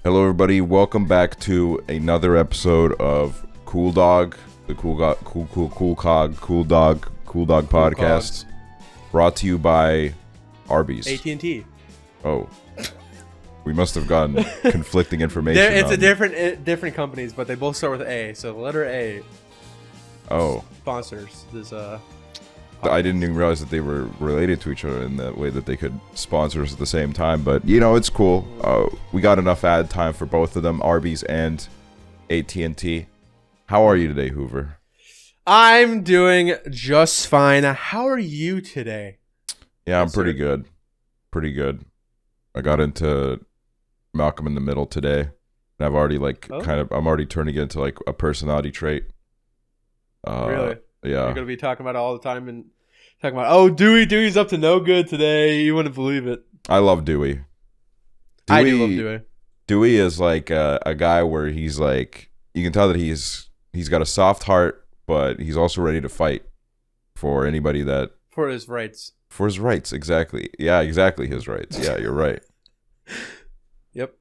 Hello, everybody. Welcome back to another episode of COOLDOG, the COOLDOG Podcast, brought to you by Arby's. AT&T. Oh, we must have gotten conflicting information. It's a different companies, but they both start with A. So the letter A. Oh, sponsors this. I didn't even realize that they were related to each other in that way that they could sponsor us at the same time. But, you know, it's cool. We got enough ad time for both of them, Arby's and AT&T. How are you today, Hooverr? I'm doing just fine. How are you today? Yeah, I'm pretty good. Pretty good. I got into Malcolm in the Middle today. And I've already, I'm already turning it into, like, a personality trait. Really? Yeah. You're going to be talking about it all the time and talking about, oh, Dewey's up to no good today. You wouldn't believe it. I love Dewey. I do love Dewey. Dewey is like a guy where he's like, you can tell that he's got a soft heart, but he's also ready to fight for anybody that... For his rights. For his rights, exactly. Yeah, exactly his rights. Yeah, you're right. Yep.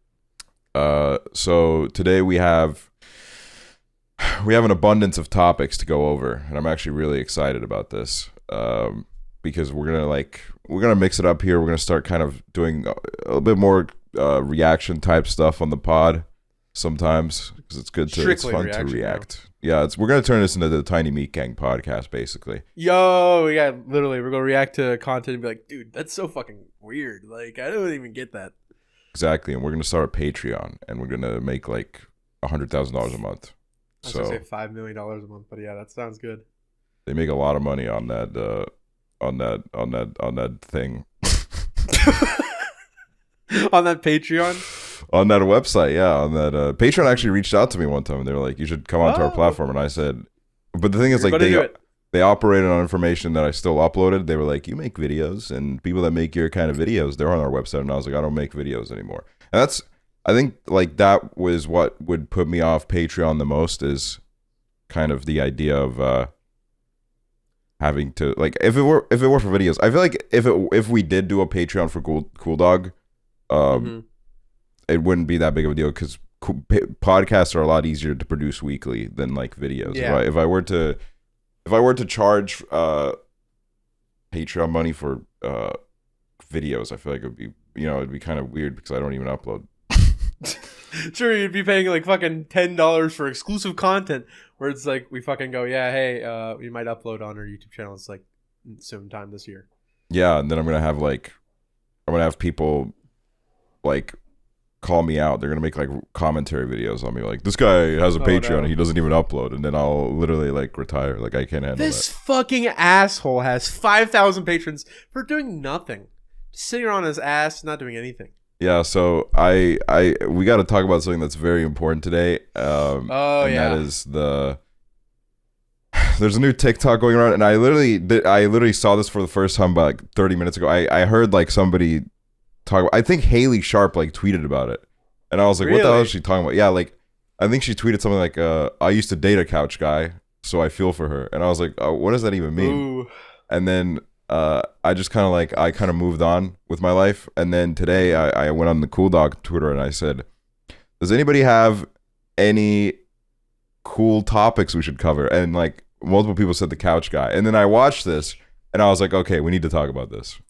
So today we have an abundance of topics to go over, and I'm actually really excited about this because we're gonna mix it up here. We're gonna start kind of doing a little bit more reaction type stuff on the pod sometimes because it's good to it's fun to react. Yeah, we're gonna turn this into the Tiny Meat Gang podcast basically. Yo, yeah, literally, we're gonna react to content and be like, dude, that's so fucking weird. Like, I don't even get that. Exactly, and we're gonna start a Patreon, and we're gonna make like $100,000 a month. I was gonna say $5 million a month, but yeah, that sounds good. They make a lot of money on that thing. On that Patreon? On that website, yeah. On that Patreon actually reached out to me one time and they were like, you should come onto our platform, and I said, but the thing is, like, they operated on information that I still uploaded. They were like, you make videos, and people that make your kind of videos, they're on our website, and I was like, I don't make videos anymore. And I think like that was what would put me off Patreon the most, is kind of the idea of having to, like, if it were for videos. I feel like if we did do a Patreon for COOLDOG, it wouldn't be that big of a deal because podcasts are a lot easier to produce weekly than like videos. Yeah. If I were to charge Patreon money for videos, I feel like it'd be kind of weird because I don't even upload. Sure, you'd be paying like fucking $10 for exclusive content where it's like we fucking go, yeah, hey, we might upload on our YouTube channel. It's like sometime this year. Yeah, and then I'm gonna have people like call me out. They're gonna make like commentary videos on me, like, this guy has a Patreon and he doesn't even upload, and then I'll literally like retire. Like, I can't handle this that. Fucking asshole has 5,000 patrons for doing nothing, just sitting around his ass, not doing anything. Yeah, so we got to talk about something that's very important today. That is there's a new TikTok going around, and I literally saw this for the first time about like 30 minutes ago. I heard like somebody talk. I think Haley Sharp like tweeted about it, and I was like, What the hell is she talking about? Yeah, like I think she tweeted something like, I used to date a couch guy, so I feel for her, and I was like, oh, what does that even mean? Ooh. And then I just kind of moved on with my life. And then today I went on the COOLDOG Twitter and I said, does anybody have any cool topics we should cover? And like multiple people said the couch guy. And then I watched this and I was like, okay, we need to talk about this.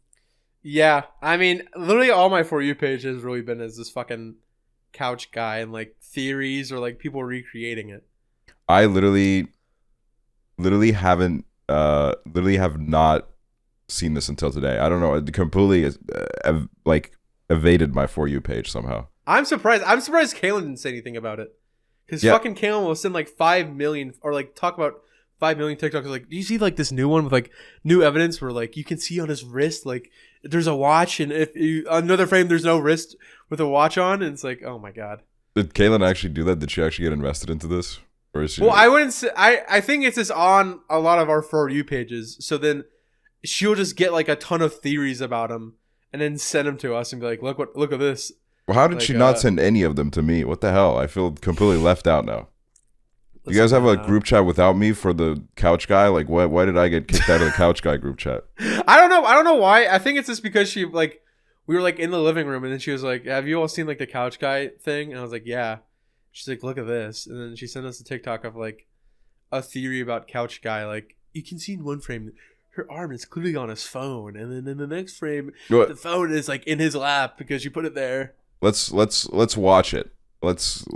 Yeah. I mean, literally all my For You page has really been as this fucking couch guy and like theories or like people recreating it. I literally have not seen this until today. I don't know. It completely evaded my For You page somehow. I'm surprised Kalen didn't say anything about it. Because fucking Kalen will send like 5 million or like talk about 5 million TikToks. Like, do you see like this new one with like new evidence where like you can see on his wrist like there's a watch, and if you another frame there's no wrist with a watch on, and it's like, oh my god. Did Kalen actually do that? Did she actually get invested into this? Or is she? Well, I wouldn't say. I think it's just on a lot of our For You pages. So then she'll just get like a ton of theories about him and then send them to us and be like, look at this. Well, how did she not send any of them to me? What the hell? I feel completely left out now. You guys have a group chat without me for the couch guy? Like, why did I get kicked out of the couch guy group chat? I don't know why. I think it's just because she like we were like in the living room, and then she was like, "Have you all seen like the couch guy thing?" And I was like, "Yeah." She's like, "Look at this," and then she sent us a TikTok of like a theory about couch guy. Like, you can see in one frame her arm is clearly on his phone, and then in the next frame the phone is like in his lap because she put it there. Let's watch it. Let's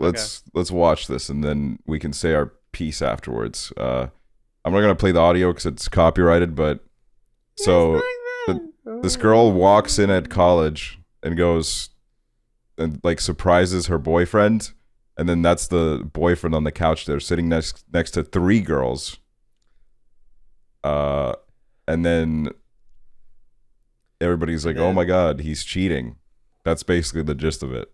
watch this, and then we can say our piece afterwards. I'm not gonna play the audio because it's copyrighted, but so this girl walks in at college and goes and like surprises her boyfriend, and then that's the boyfriend on the couch there sitting next to 3 girls. And then everybody's like, "Oh my god, he's cheating." That's basically the gist of it.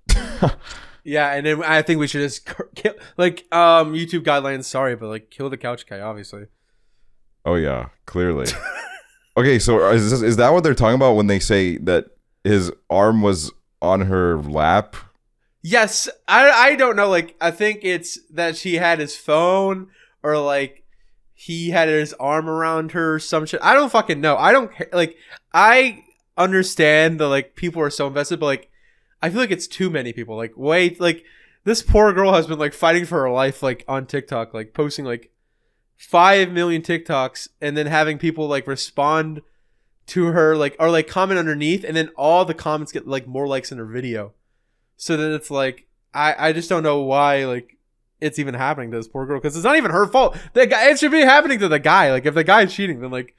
Yeah, and then I think we should just kill, like, YouTube guidelines. Sorry, but like, kill the couch guy, obviously. Oh yeah, clearly. Okay, so is that what they're talking about when they say that his arm was on her lap? Yes, I don't know. Like, I think it's that she had his phone, or like he had his arm around her or some shit. I don't fucking know. I don't like. I understand that like people are so invested, but like I feel like it's too many people. Like, wait, like this poor girl has been like fighting for her life, like on TikTok, like posting like 5 million TikToks, and then having people like respond to her, like, or like comment underneath, and then all the comments get like more likes in her video. So then it's like I just don't know why like it's even happening to this poor girl, because it's not even her fault. The guy, it should be happening to the guy. Like, if the guy is cheating, then like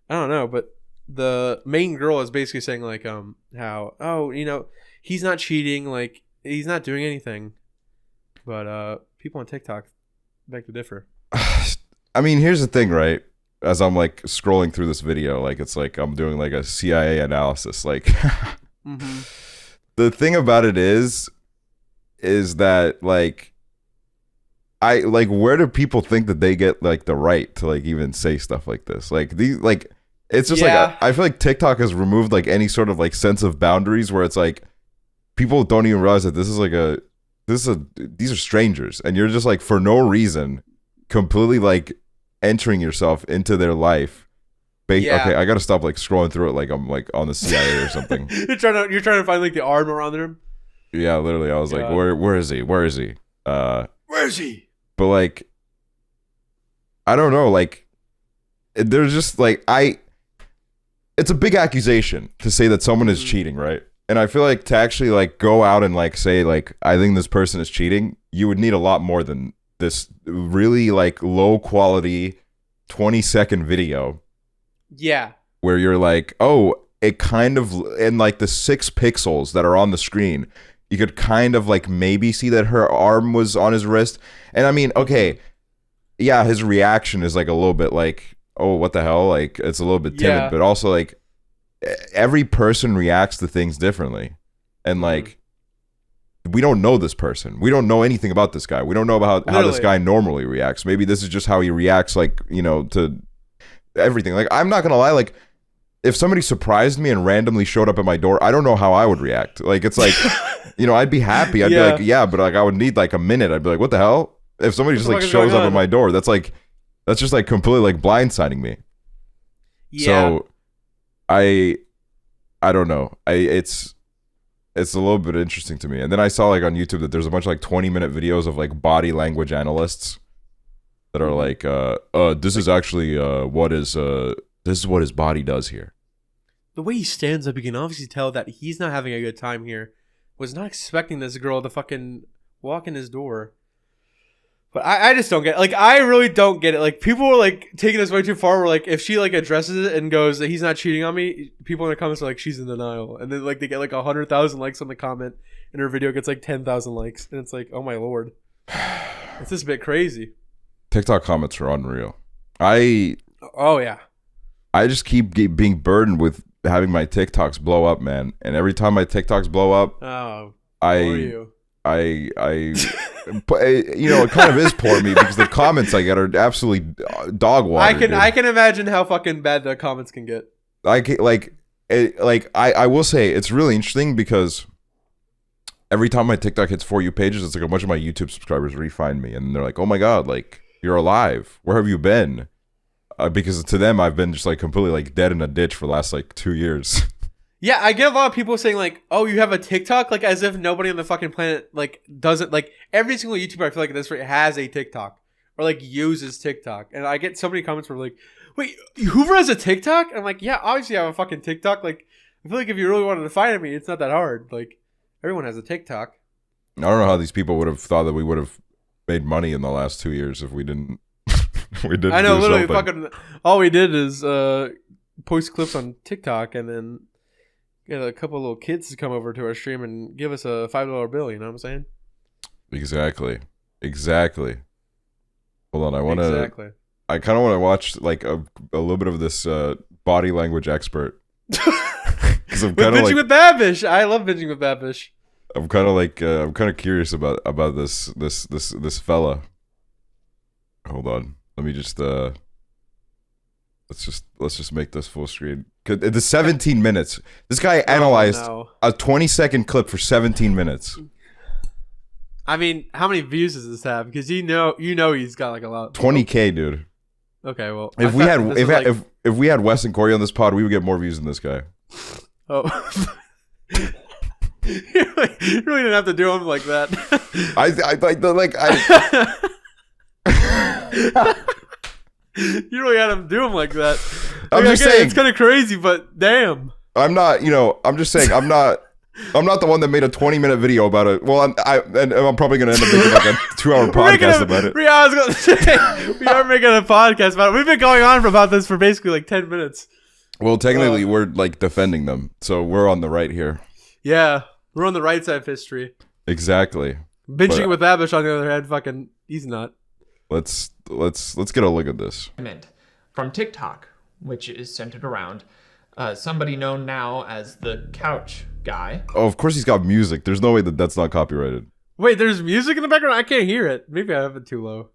I don't know, but the main girl is basically saying like how, oh, you know, he's not cheating, like he's not doing anything. But people on TikTok beg to differ. I mean, here's the thing, right? As I'm like scrolling through this video, like it's like I'm doing like a CIA analysis. Like the thing about it is that like I like, where do people think that they get like the right to like even say stuff like this? Like these, like it's just like I feel like TikTok has removed like any sort of like sense of boundaries, where it's like people don't even realize that these are strangers, and you're just like for no reason completely like entering yourself into their life. Okay, I gotta stop like scrolling through it like I'm like on the CIA or something. You're trying to find like the arm around him. Yeah, literally. I was like, where is he? Where is he? Where is he? But like, I don't know. Like, there's just like it's a big accusation to say that someone is cheating, right? And I feel like to actually like go out and like say like I think this person is cheating, you would need a lot more than this really like low quality 20-second video. Yeah. Where you're like, oh, it kind of, in like the 6 pixels that are on the screen, you could kind of like maybe see that her arm was on his wrist. And I mean, okay, yeah, his reaction is like a little bit like, oh, what the hell? Like, it's a little bit timid, but also like every person reacts to things differently. And like, we don't know this person. We don't know anything about this guy. We don't know about how this guy normally reacts. Maybe this is just how he reacts, like, you know, to everything. Like, I'm not gonna lie, like, if somebody surprised me and randomly showed up at my door, I don't know how I would react. Like, it's like, you know, I'd be happy. I'd be like, yeah, but like I would need like a minute. I'd be like, what the hell? If somebody just like shows up at my door, that's just like completely like blindsiding me. Yeah. So I don't know. It's a little bit interesting to me. And then I saw like on YouTube that there's a bunch of like 20-minute videos of like body language analysts that are like, this is actually this is what his body does here. The way he stands up, you can obviously tell that he's not having a good time here. Was not expecting this girl to fucking walk in his door. But I just don't get it. Like, I really don't get it. Like, people were like taking this way too far, where like if she like addresses it and goes that he's not cheating on me, people in the comments are like, she's in denial. And then like they get like 100,000 likes on the comment, and her video gets like 10,000 likes. And it's like, oh my lord. It's just a bit crazy. TikTok comments are unreal. Oh yeah. I just keep being burdened with having my TikToks blow up, man. And every time my TikToks blow up, you know, it kind of is poor me, because the comments I get are absolutely dog water. I can imagine how fucking bad the comments can get. I will say it's really interesting, because every time my TikTok hits For You pages, it's like a bunch of my YouTube subscribers re-find me, and they're like, oh my god, like, you're alive. Where have you been? Because to them, I've been just like completely like dead in a ditch for the last like 2 years. Yeah, I get a lot of people saying like, "Oh, you have a TikTok," like as if nobody on the fucking planet like doesn't like every single YouTuber I feel like at this rate has a TikTok or like uses TikTok, and I get so many comments where like, "Wait, Hooverr has a TikTok?" And I'm like, "Yeah, obviously I have a fucking TikTok." Like, I feel like if you really wanted to find me, it's not that hard. Like, everyone has a TikTok. I don't know how these people would have thought that we would have made money in the last 2 years if we didn't. We didn't. I know, do literally, something. fucking all we did is post clips on TikTok and then get a couple of little kids to come over to our stream and give us a $5 bill. You know what I'm saying? Exactly. Hold on, I want to. Exactly. I kind of want to watch like a little bit of this body language expert. Because I'm kind of like with Babish. I love binging with Babish. I'm kind of like I'm kind of curious about this fella. Hold on, let me just let's just make this full screen. The 17 minutes. This guy analyzed a 20-second clip for 17 minutes. I mean, how many views does this have? Because you know he's got like a lot. 20K, dude. Okay, well, if we had Wes and Corey on this pod, we would get more views than this guy. Oh. You really didn't have to do him like that. You really had him do him like that. I'm just saying it's kind of crazy, but damn. I'm not. I'm just saying I'm not the one that made a 20-minute video about it. Well, I'm probably gonna end up making like a 2-hour podcast about it. Yeah, I was gonna say we are making a podcast about it. We've been going on about this for basically like 10 minutes. Well, technically, we're like defending them, so we're on the right here. Yeah, we're on the right side of history. Exactly. Binging with Abish, on the other hand, fucking, he's not. Let's get a look at this. From TikTok, which is centered around somebody known now as the Couch Guy. Oh, of course he's got music. There's no way that's not copyrighted. Wait, there's music in the background? I can't hear it. Maybe I have it too low.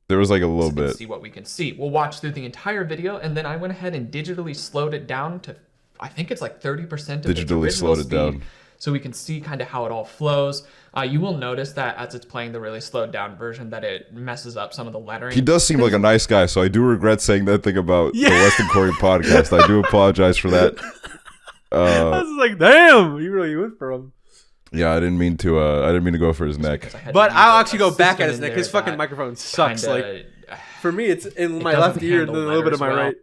There was like a little bit. See what we can see. We'll watch through the entire video, and then I went ahead and digitally slowed it down to, I think it's like 30% of its original slowed it speed, down, so we can see kind of how it all flows. You will notice that as it's playing the really slowed down version, that it messes up some of the lettering. He does seem like a nice guy, so I do regret saying that thing about the Weston Corey podcast. I do apologize for that. I was like, damn, you really went for him. Yeah, I didn't mean to go for his neck. But I'll actually go back at his neck. His fucking microphone sucks. Like, for me, it's in my left ear and then a little bit of my right.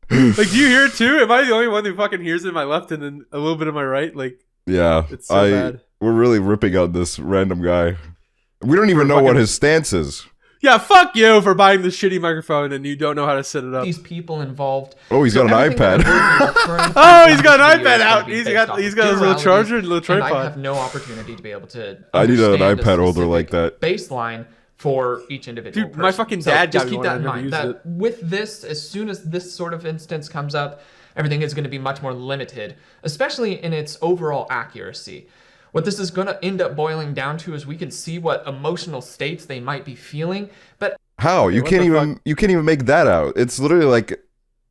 Like, do you hear it too? Am I the only one who fucking hears it in my left and then a little bit of my right? Like, yeah, it's so bad. We're really ripping out this random guy. We don't even know what his stance is. Yeah, fuck you for buying this shitty microphone and you don't know how to set it up. These people involved. Oh, he's got an iPad. Oh, he's got an iPad out. He's got his little charger and a little tripod. And I have no opportunity to be able to. I need an iPad holder like that. Baseline for each individual. Dude, my fucking dad got me one. Just keep that in mind. That with this, as soon as this sort of instance comes up, everything is going to be much more limited, especially in its overall accuracy. What this is going to end up boiling down to is we can see what emotional states they might be feeling, but how? You can't even make that out. It's literally like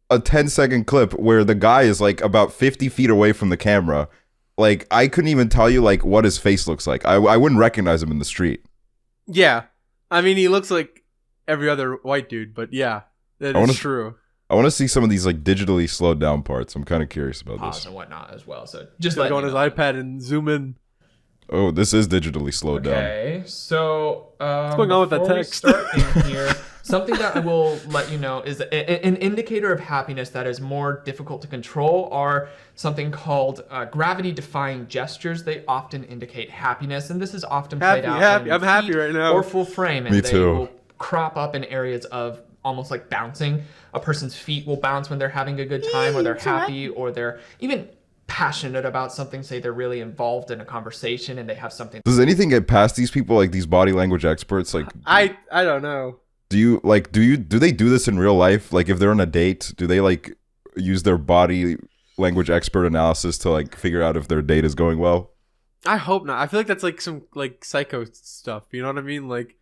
a 10-second clip where the guy is like about 50 feet away from the camera. Like, I couldn't even tell you like what his face looks like. I wouldn't recognize him in the street. Yeah. I mean, he looks like every other white dude, but yeah, that is true. I want to see some of these like digitally slowed down parts. I'm kind of curious about this. And whatnot as well. So just go on his iPad and zoom in. Oh, this is digitally slowed down. Okay, so what's going on with that text? Start in here, something that I will let you know is an indicator of happiness that is more difficult to control are something called gravity-defying gestures. They often indicate happiness, and this is often played out. I'm happy right now. Or full frame, and Me they too. will crop up in areas of almost like bouncing. A person's feet will bounce when they're having a good time, or they're happy, or they're even passionate about something. Say they're really involved in a conversation and they have something. Does anything get past these people, like these body language experts? Like, I don't know. Do they do this in real life? Like, if they're on a date, do they like use their body language expert analysis to like figure out if their date is going well? I hope not. I feel like that's like some like psycho stuff. You know what I mean? Like,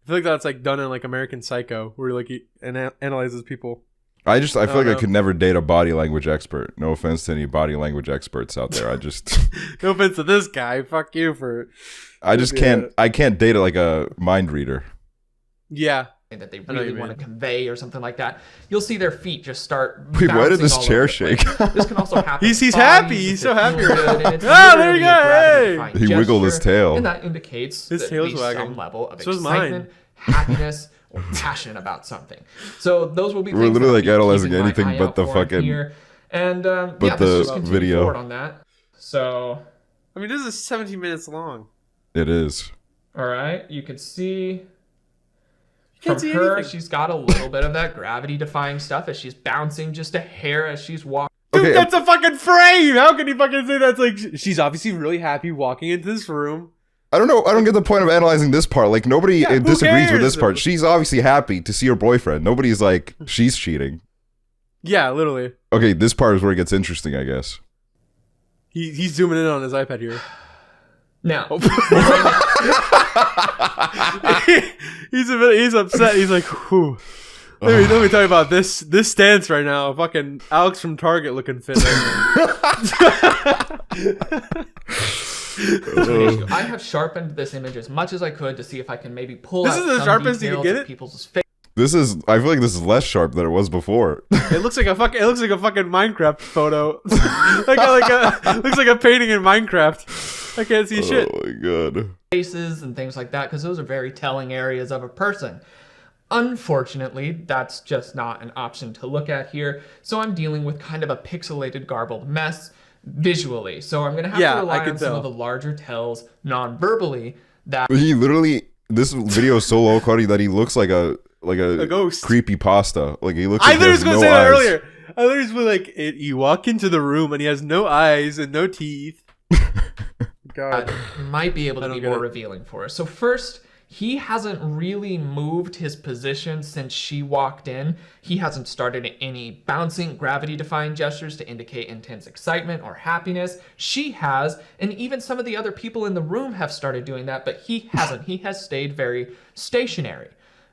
I feel like that's like done in like American Psycho, where like he analyzes people. I feel like I could never date a body language expert. No offense to any body language experts out there. No offense to this guy. Fuck you for. I just can't. I can't date like a mind reader. Yeah, that they really want to convey or something like that, you'll see their feet just start Wait, why did this chair shake? This can also happen. He's happy. He's so happy. There you go. Hey. He wiggled his tail. And that indicates his tail's wagging. Some level of excitement, happiness, or passion about something. So those will be We're things literally like analyzing keeping anything my eye but out the for fucking here. And but let's the just continue video forward on that. So I mean, this is 17 minutes long. It is. All right, you can see Can't from see her, anything. she's got a little bit of that gravity-defying stuff as she's bouncing just a hair as she's walking. Dude, Okay, that's a fucking frame. How can you fucking say that's like? She's obviously really happy walking into this room. I don't know. I don't get the point of analyzing this part. Like nobody who disagrees with this cares? part. She's obviously happy to see her boyfriend. Nobody's like she's cheating. Yeah, literally. Okay, this part is where it gets interesting, I guess. He's zooming in on his iPad here. Now, He's upset. He's like, whew. Let me tell you about this stance right now. Fucking Alex from Target looking fit. I have sharpened this image as much as I could to see if I can maybe pull This out is the some sharpest you can details get of it? people's face. I feel like this is less sharp than it was before. It looks like a fucking Minecraft photo. Looks like a painting in Minecraft. I can't see shit. Oh my god. Faces and things like that, because those are very telling areas of a person. Unfortunately, that's just not an option to look at here, so I'm dealing with kind of a pixelated, garbled mess visually. So I'm going to have to rely on some of the larger tells non-verbally that... He literally, this video is so low quality that he looks like a ghost. Creepy pasta. Like he looks I like he literally has was going to no say that eyes. earlier. I literally was like, you walk into the room and he has no eyes and no teeth. God. might be able to I be don't get more it. revealing for us. So first, he hasn't really moved his position since she walked in. He hasn't started any bouncing, gravity-defying gestures to indicate intense excitement or happiness. She has, and even some of the other people in the room have started doing that, but he hasn't. He has stayed very stationary.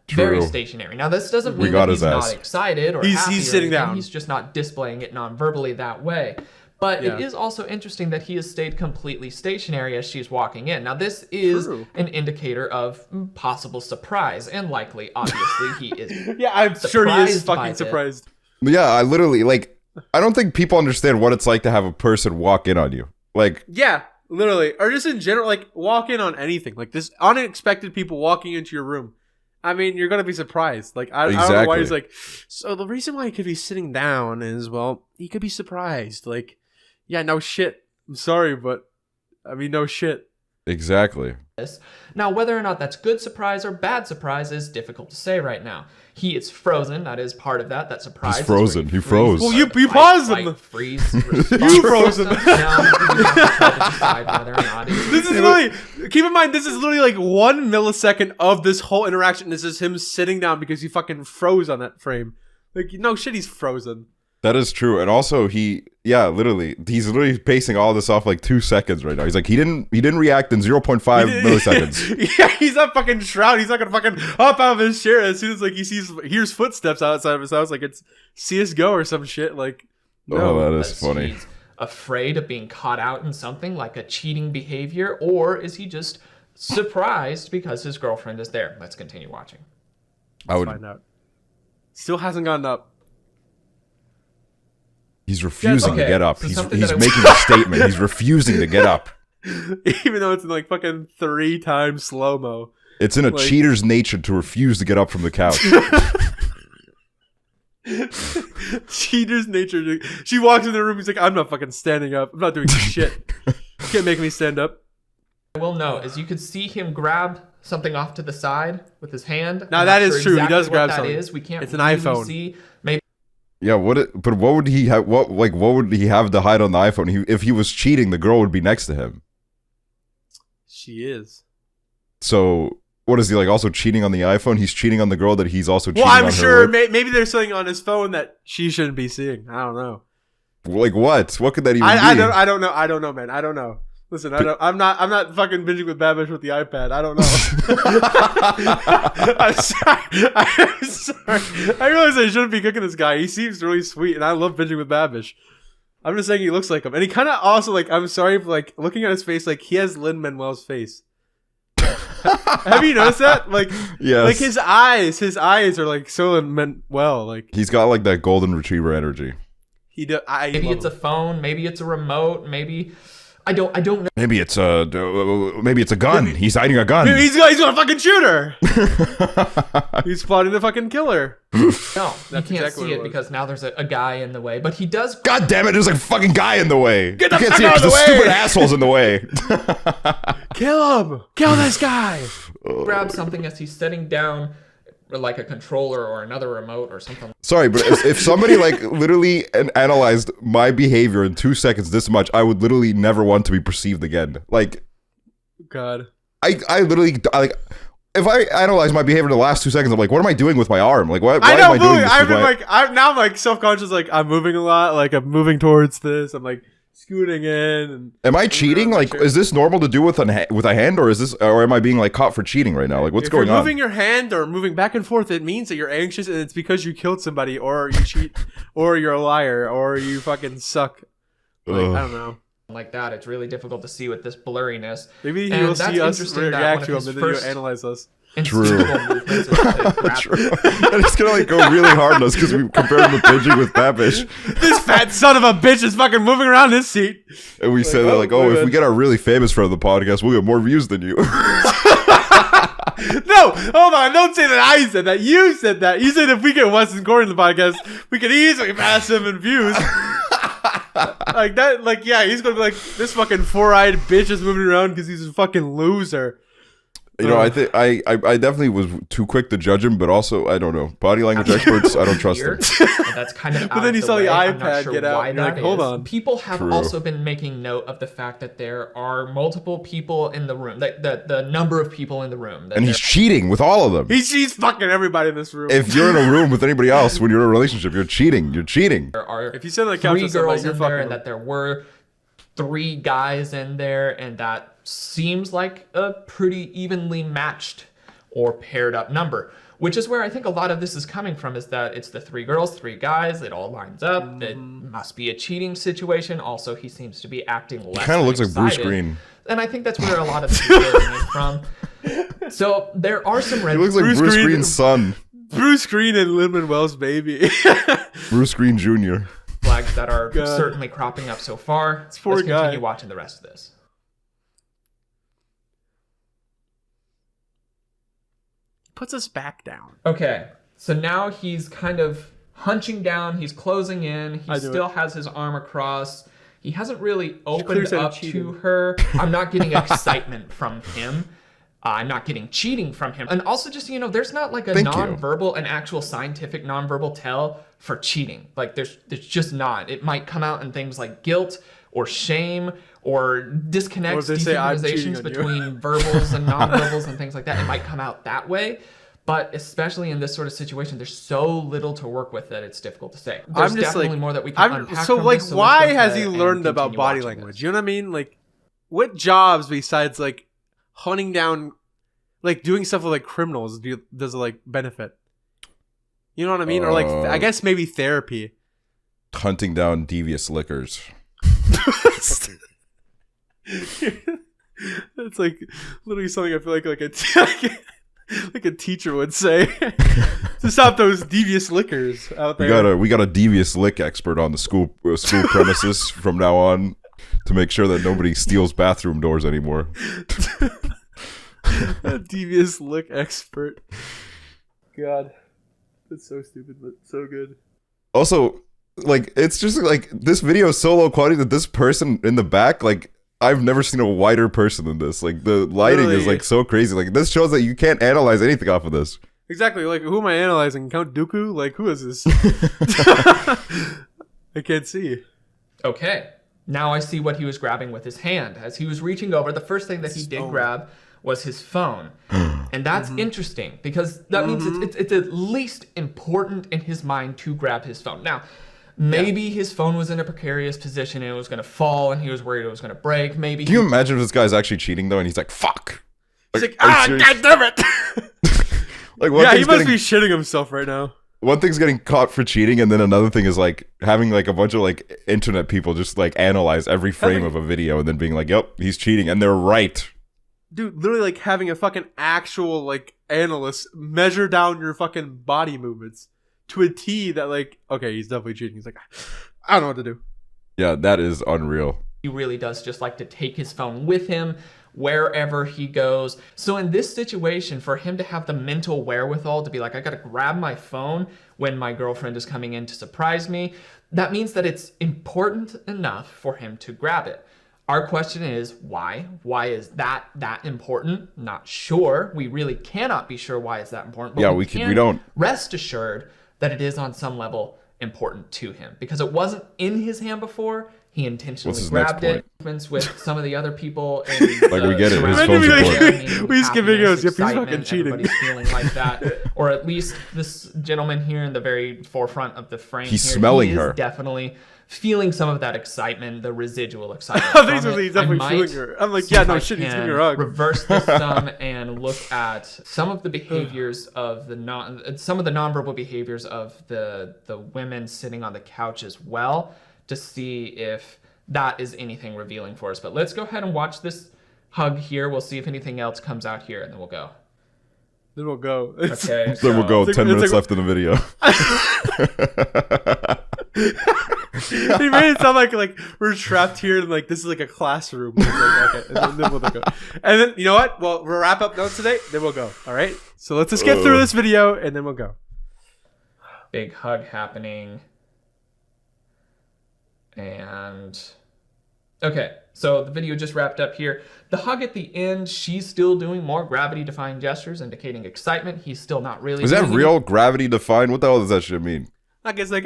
Very True. stationary. Now, this doesn't We mean got that he's his ass. not excited or He's happy or sitting anything. down. He's just not displaying it non-verbally that way. But Yeah. it is also interesting that he has stayed completely stationary as she's walking in. Now, this is True. an indicator of possible surprise, and likely, obviously, he is. Yeah, I'm sure he is Surprised by fucking this. surprised. Yeah, I literally I don't think people understand what it's like to have a person walk in on you. Like, Yeah, literally. Or just in general, like, walk in on anything. Like, this unexpected people walking into your room. I mean, you're going to be surprised. Like, I don't know why Exactly. he's like, so the reason why he could be sitting down is, well, he could be surprised. Like, yeah, no shit. I'm sorry, but, I mean, no shit. exactly. Now, whether or not that's good surprise or bad surprise is difficult to say right now. He is frozen. That is part of that. That surprise. He's is where frozen. you He freeze. froze. Well, you Fight, paused flight, him. Freeze. You froze him. Now, you have to try to decide whether or not This is literally, keep in mind, this is literally like 1 millisecond of this whole interaction. This is him sitting down because he fucking froze on that frame. Like, no shit, he's frozen. That is true. And also he's literally pacing all this off like 2 seconds right now. He's like, he didn't react in 0.5 milliseconds. Yeah, he's not fucking shroud. He's not gonna fucking hop out of his chair as soon as like he hears footsteps outside of his house. Like it's CS:GO or some shit. Like, no. Oh, that is Is funny. he afraid of being caught out in something like a cheating behavior, or is he just surprised because his girlfriend is there? Let's continue watching. I Find out. Still hasn't gotten up. He's refusing okay. to get up. So He's something that I- making a statement. He's refusing to get up. Even though it's in like fucking 3 times slow mo. It's in a Like- cheater's nature to refuse to get up from the couch. Cheater's nature. Dude. She walks in the room. He's like, I'm not fucking standing up. I'm not doing shit. Can't make me stand up. I will note, as you could see him grab something off to the side with his hand. Now, I'm that not is sure true. He exactly does what grab that something. is. We can't It's an really iPhone. see. Maybe Yeah, but what would he have? What would he have to hide on the iPhone? If he was cheating, the girl would be next to him. She is. So what is he like? Also cheating on the iPhone? He's cheating on the girl that he's also cheating Well, I'm on sure her with? maybe there's something on his phone that she shouldn't be seeing. I don't know. Like what? What could that even I be? don't know, man. I don't know. Listen, I'm not fucking binging with Babish with the iPad. I don't know. I'm sorry. I realize I shouldn't be cooking this guy. He seems really sweet, and I love binging with Babish. I'm just saying he looks like him, and he kind of also like. I'm sorry for like looking at his face. Like he has Lin-Manuel's face. Have you noticed that? Like, Yes. like his eyes are like so meant well. Like He's got like that golden retriever energy. he do, I Maybe love it's a him. phone. Maybe it's a remote. Maybe I don't know. Maybe it's a gun. He's hiding a gun. He's gonna fucking shoot her. He's plotting to fucking kill her. No, you That's can't exactly see what it it was. because now there's a guy in the way. But he does. God damn it! There's like a fucking guy in the way. Get the you can't fuck see it out of 'cause the way! stupid asshole's in the way. Kill him. Kill this guy. Grab something as he's setting down like a controller or another remote or something. Sorry, but if somebody like literally analyzed my behavior in 2 seconds this much, I would literally never want to be perceived again. Like, God. I literally like. If I analyze my behavior in the last 2 seconds, I'm like, what am I doing with my arm? Like, why I know. am I doing this? I've with been my- like, now I'm like self-conscious. Like I'm moving a lot. Like I'm moving towards this. I'm like scooting in. And Am I cheating? Like, is this normal to do with a hand, or is this, or am I being like caught for cheating right now? Like, what's if going you're on? moving your hand or moving back and forth, it means that you're anxious, and it's because you killed somebody, or you cheat, or you're a liar, or you fucking suck. Like Ugh. I don't know. Like that, it's really difficult to see with this blurriness. Maybe And you'll that's see us interesting that react one to of him, his and then first you'll analyze us. instinctual movements is to grab- True. And it's gonna like go really hard on us because we compared him to Pidgey with Babish, This fat son of a bitch is fucking moving around his seat. and we said that like, oh, oh, my if bad. we get our really famous friend of the podcast, we'll get more views than you. No, hold on. Don't say that I said that. You said that. You said if we get Weston Gordon in the podcast, we could easily pass him in views. Like that, like, yeah, he's gonna be like, this fucking four-eyed bitch is moving around because he's a fucking loser. You know, I think I definitely was too quick to judge him, but also I don't know, body language experts, I don't trust them. And that's kind of But then he saw the way. I'm iPad not sure get out, why and you're that like, hold is. on. People have True. also been making note of the fact that there are multiple people in the room. That the number of people in the room. That And he's cheating with all of them. He's fucking everybody in this room. If you're in a room with anybody else when you're in a relationship, you're cheating. You're cheating. there are If you sit on the couch three with somebody, girls you're in there, fucking and that there were 3 guys in there, and that seems like a pretty evenly matched or paired up number, which is where I think a lot of this is coming from, is that it's the 3 girls, 3 guys, it all lines up. It must be a cheating situation. Also, he seems to be acting less Kind of than looks like Bruce excited. Green. And I think that's where a lot of this is coming from. So there are some red He looks like Bruce Bruce Green- Green's son, Bruce Green and Lin-Manuel's baby. Bruce Green Jr. flags that are God. certainly cropping up so far. poor Let's continue guy. watching the rest of this. Puts us back down. Okay, so now he's kind of hunching down. He's closing in. He I knew still has his arm across. He hasn't really clear opened sign of up to cheating. her. I'm not getting excitement from him. I'm not getting cheating from him. And also, just, you know, there's not like a Thank you. nonverbal, an actual scientific nonverbal tell for cheating. Like there's just not. It might come out in things like guilt or shame or disconnects, Or if they say, "I'm cheating dehumanizations on you." between verbals and nonverbals and things like that. It might come out that way. But especially in this sort of situation, there's so little to work with that it's difficult to say. There's I'm just definitely like, more that we can unpack so from like, this, so why let's go has ahead he and learned about continue body watching language? this. You know what I mean? Like, what jobs besides like hunting down, like doing stuff with like criminals does it like benefit? You know what I mean? Or like, I guess maybe therapy. Hunting down devious lickers. That's like literally something I feel like like a teacher would say to stop those devious liquors out there. We got a devious lick expert on the school premises from now on to make sure that nobody steals bathroom doors anymore. A devious lick expert. God, that's so stupid, but so good. Also, like, it's just like this video is so low quality that this person in the back, like, I've never seen a whiter person than this. Like, the lighting is Really? like so crazy. Like, this shows that you can't analyze anything off of this. Exactly. Like, who am I analyzing? Count Dooku? Like, who is this? I can't see. Okay, now I see what he was grabbing with his hand. As he was reaching over, the first thing that he did phone. grab was his phone. And that's interesting because that means it's at least important in his mind to grab his phone. Now, maybe his phone was in a precarious position and it was going to fall and he was worried it was going to break. Maybe Can you imagine if this guy's actually cheating, though, and he's like, fuck? He's like, are you serious? God damn it! Like, one Yeah, he thing's must getting- be shitting himself right now. one thing's getting caught for cheating, and then another thing is like having like a bunch of like internet people just like analyze every frame of a video and then being like, yep, he's cheating, and they're right. dude, literally like having a fucking actual like analyst measure down your fucking body movements to a T that like, okay, he's definitely cheating. He's like, I don't know what to do. Yeah, that is unreal. He really does just like to take his phone with him wherever he goes. So in this situation, for him to have the mental wherewithal to be like, I gotta grab my phone when my girlfriend is coming in to surprise me, that means that it's important enough for him to grab it. Our question is, why? Why is that important? Not sure. We really cannot be sure why is that important. But yeah, we don't. Rest assured that it is on some level important to him because it wasn't in his hand before. He intentionally grabbed it. With some of the other people, and like we get it. His phone's important. We just give videos. Yep, he's fucking cheating. Everybody's feeling like that, or at least this gentleman here in the very forefront of the frame. He's here, smelling he is her. Definitely feeling some of that excitement, the residual excitement. I think he's definitely feeling her. I'm like, yeah, no shit, he's giving her a hug. Reverse this some and look at some of the behaviors of the nonverbal behaviors of the women sitting on the couch as well, to see if that is anything revealing for us. But let's go ahead and watch this hug here. We'll see if anything else comes out here, and then we'll go. Then we'll go. Okay. Then we'll go. 10 minutes left in the video. He made it sound like we're trapped here and like this is like a classroom. Like, okay, and then we'll go. And then you know what? Well, we'll wrap up notes today. Then we'll go. All right. So let's just get through this video and then we'll go. Big hug happening. And okay, so the video just wrapped up here. The hug at the end, she's still doing more gravity-defying gestures, indicating excitement. He's still not really. Is that real gravity-defying? What the hell does that shit mean? Like it's like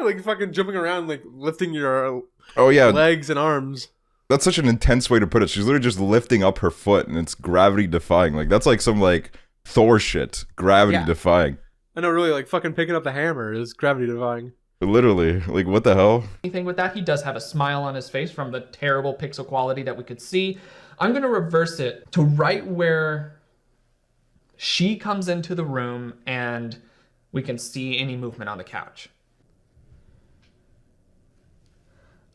like fucking jumping around, like lifting your legs and arms. That's such an intense way to put it. She's literally just lifting up her foot, and it's gravity-defying. Like that's like some like Thor shit. Gravity-defying. I know, really, like fucking picking up the hammer is gravity-defying. Literally, like what the hell? Anything with that? He does have a smile on his face from the terrible pixel quality that we could see. I'm gonna reverse it to right where she comes into the room and we can see any movement on the couch.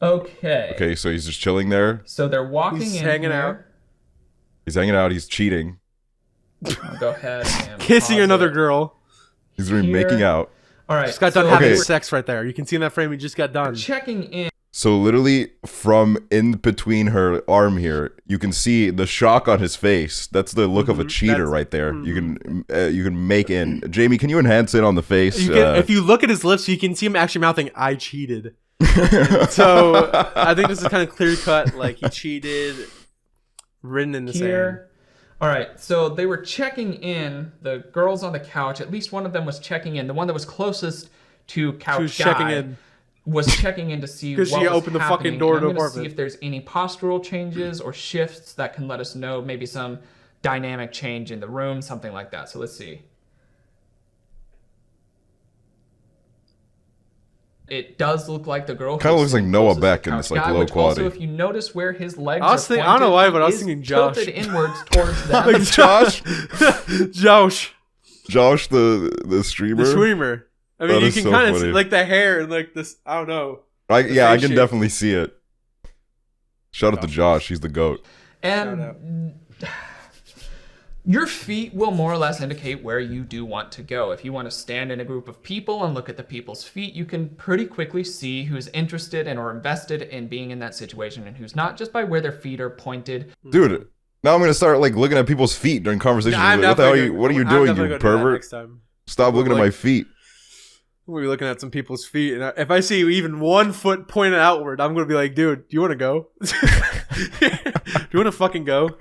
Okay. Okay, so he's just chilling there. So they're walking He's in hanging here. out. He's hanging out. He's cheating. I'll go ahead and Kissing pause another it. girl. He's really Here. making out. All right. Just got done having sex right there. You can see in that frame he just got done. Checking in. So literally from in between her arm here, you can see the shock on his face. That's the look of a cheater right there. You can make in. Jamie, can you enhance it on the face? If you look at his lips, you can see him actually mouthing, "I cheated." So I think this is kind of clear cut. Like he cheated, written in the sand. All right, so they were checking in. The girls on the couch, at least one of them was checking in. The one that was closest to couch was guy checking in. was checking in to see what Because she was opened the fucking happening. door And to I'm the gonna see apartment. if there's any postural changes or shifts that can let us know maybe some dynamic change in the room, something like that. So let's see. It does look like the girl Kind of looks like Noah closest Beck to in couch this like guy, low which quality. Also, if you notice where his legs I was are thinking- I don't know pointed, why, but I was he is thinking Josh. tilted inwards towards them. Like Josh, Josh, the streamer. the streamer. I mean, That you is can so kind of funny. see like the hair and like this. I don't know. I face can shape. definitely see it. Shout out to Josh. He's the GOAT. And your feet will more or less indicate where you do want to go. If you want to stand in a group of people and look at the people's feet, you can pretty quickly see who's interested and or invested in being in that situation and who's not, just by where their feet are pointed. Dude, now I'm going to start like looking at people's feet during conversations. I'm Like, what the hell are definitely you, what are you I'm doing, definitely you gonna do that pervert? next time. Stop looking at Like- my feet. We'll be looking at some people's feet, and if I see even 1 foot pointed outward, I'm gonna be like, "Dude, do you want to go? Do you want to fucking go?"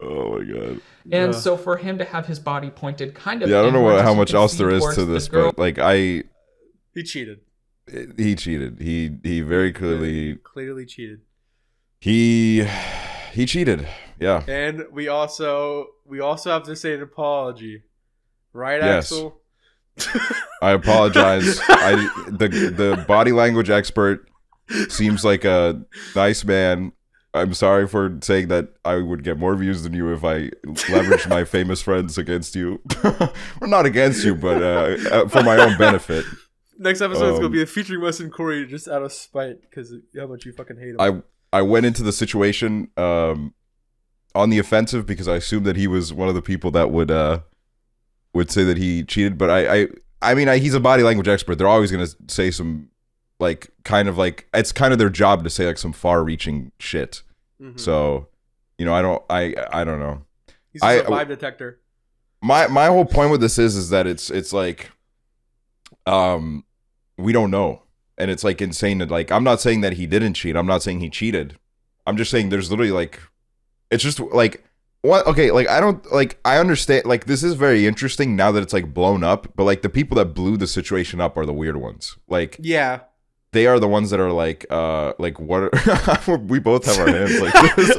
Oh my god. And so for him to have his body pointed kind of Yeah, I don't know inwards, as how you much can else see there is towards to the this, girl. but like He cheated. he cheated. He very clearly Clearly cheated. he cheated. Yeah. And we also have to say an apology, right, Yes. Axel? I apologize. The body language expert seems like a nice man. I'm sorry for saying that I would get more views than you if I leveraged my famous friends against you. Well, not against you, but for my own benefit. Next episode is gonna be featuring Wes and Corey just out of spite because how much you fucking hate him. I went into the situation on the offensive because I assumed that he was one of the people that would say that he cheated. But I mean, he's a body language expert. They're always gonna say some like kind of like it's kind of their job to say like some far-reaching shit. Mm-hmm. So, you know, I don't know. He's a vibe detector. My whole point with this is that it's like, we don't know, and it's like insane that like I'm not saying that he didn't cheat. I'm not saying he cheated. I'm just saying there's literally like, it's just like what? Okay, like I understand. Like this is very interesting now that it's like blown up, but like the people that blew the situation up are the weird ones. Like yeah. They are the ones that are like what are, we both have our hands like this.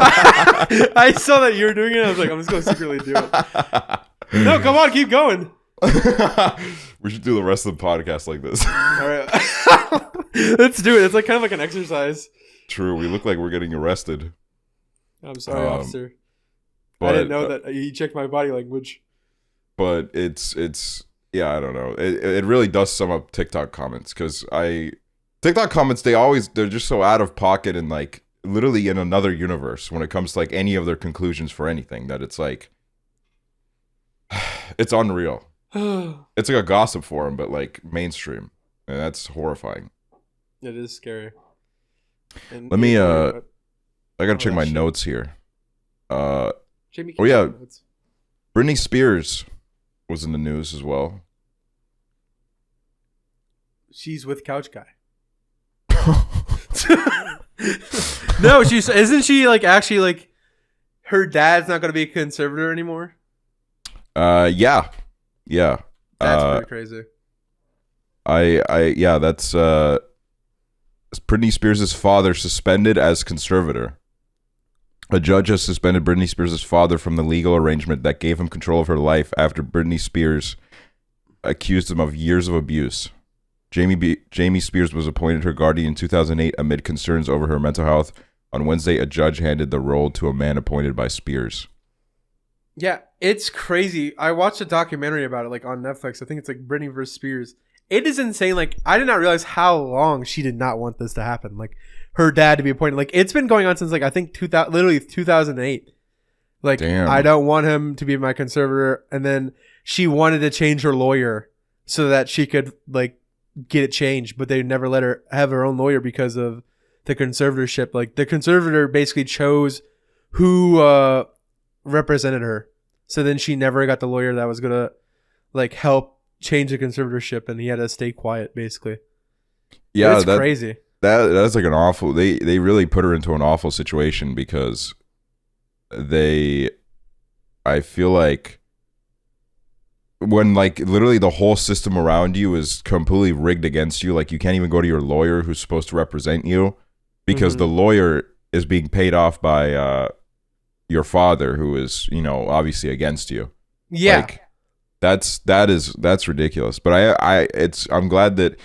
I saw that you were doing it. I was like, I'm just going to secretly do it. No, come on, keep going. We should do the rest of the podcast like this. All right. Let's do it. It's like kind of like an exercise. True. We look like we're getting arrested. I'm sorry, officer. But, I didn't know that he checked my body language. But it's yeah, I don't know. It really does sum up TikTok comments because TikTok comments, they're just so out of pocket and like literally in another universe when it comes to like any of their conclusions for anything that it's like, it's unreal. It's like a gossip forum, but like mainstream. And that's horrifying. It is scary. And let me, I gotta check my notes here. Jamie, yeah. Britney Spears was in the news as well. She's with Couch Guy. No, isn't she like actually like her dad's not gonna be a conservator anymore? Yeah. That's pretty crazy. Yeah, that's Britney Spears' father suspended as conservator. A judge has suspended Britney Spears' father from the legal arrangement that gave him control of her life after Britney Spears accused him of years of abuse. Jamie Spears was appointed her guardian in 2008 amid concerns over her mental health. On Wednesday, a judge handed the role to a man appointed by Spears. Yeah, it's crazy. I watched a documentary about it, like on Netflix. I think it's like Britney versus Spears. It is insane. Like, I did not realize how long she did not want this to happen. Like, her dad to be appointed. Like, it's been going on since like I think 2008. Like, damn. I don't want him to be my conservator. And then she wanted to change her lawyer so that she could like get it changed, but they never let her have her own lawyer because of the conservatorship. Like the conservator basically chose who represented her, so then she never got the lawyer that was gonna like help change the conservatorship, and he had to stay quiet basically. Yeah, that's crazy. That's like an awful. They really put her into an awful situation because I feel like when like literally the whole system around you is completely rigged against you, like you can't even go to your lawyer who's supposed to represent you because the lawyer is being paid off by your father, who is, you know, obviously against you. Yeah, like, that's ridiculous. But I'm glad that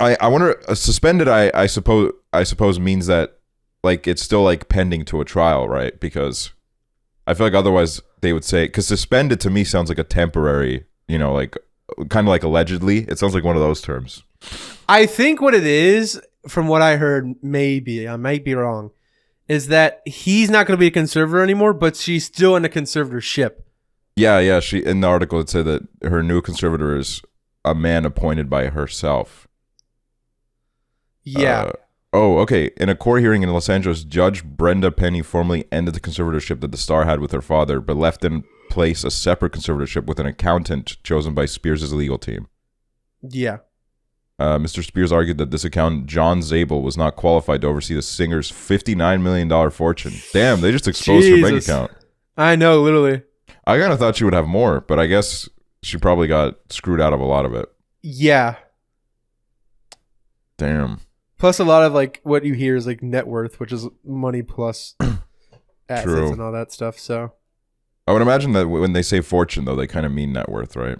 I wonder, suspended. I suppose means that like it's still like pending to a trial, right? Because I feel like otherwise they would say, because suspended to me sounds like a temporary, you know, like kind of like allegedly. It sounds like one of those terms. I think what it is, from what I heard, maybe I might be wrong, is that he's not going to be a conservator anymore, but she's still in a conservatorship. Yeah. She, in the article, it said that her new conservator is a man appointed by herself. Yeah. Okay. In a court hearing in Los Angeles, Judge Brenda Penny formally ended the conservatorship that the star had with her father, but left in place a separate conservatorship with an accountant chosen by Spears' legal team. Yeah. Mr. Spears argued that this accountant, John Zabel, was not qualified to oversee the singer's $59 million fortune. Damn, they just exposed her bank account. I know, literally. I kind of thought she would have more, but I guess she probably got screwed out of a lot of it. Yeah. Damn. Plus, a lot of like what you hear is like net worth, which is money plus assets and all that stuff. So I would imagine that when they say fortune, though, they kind of mean net worth, right?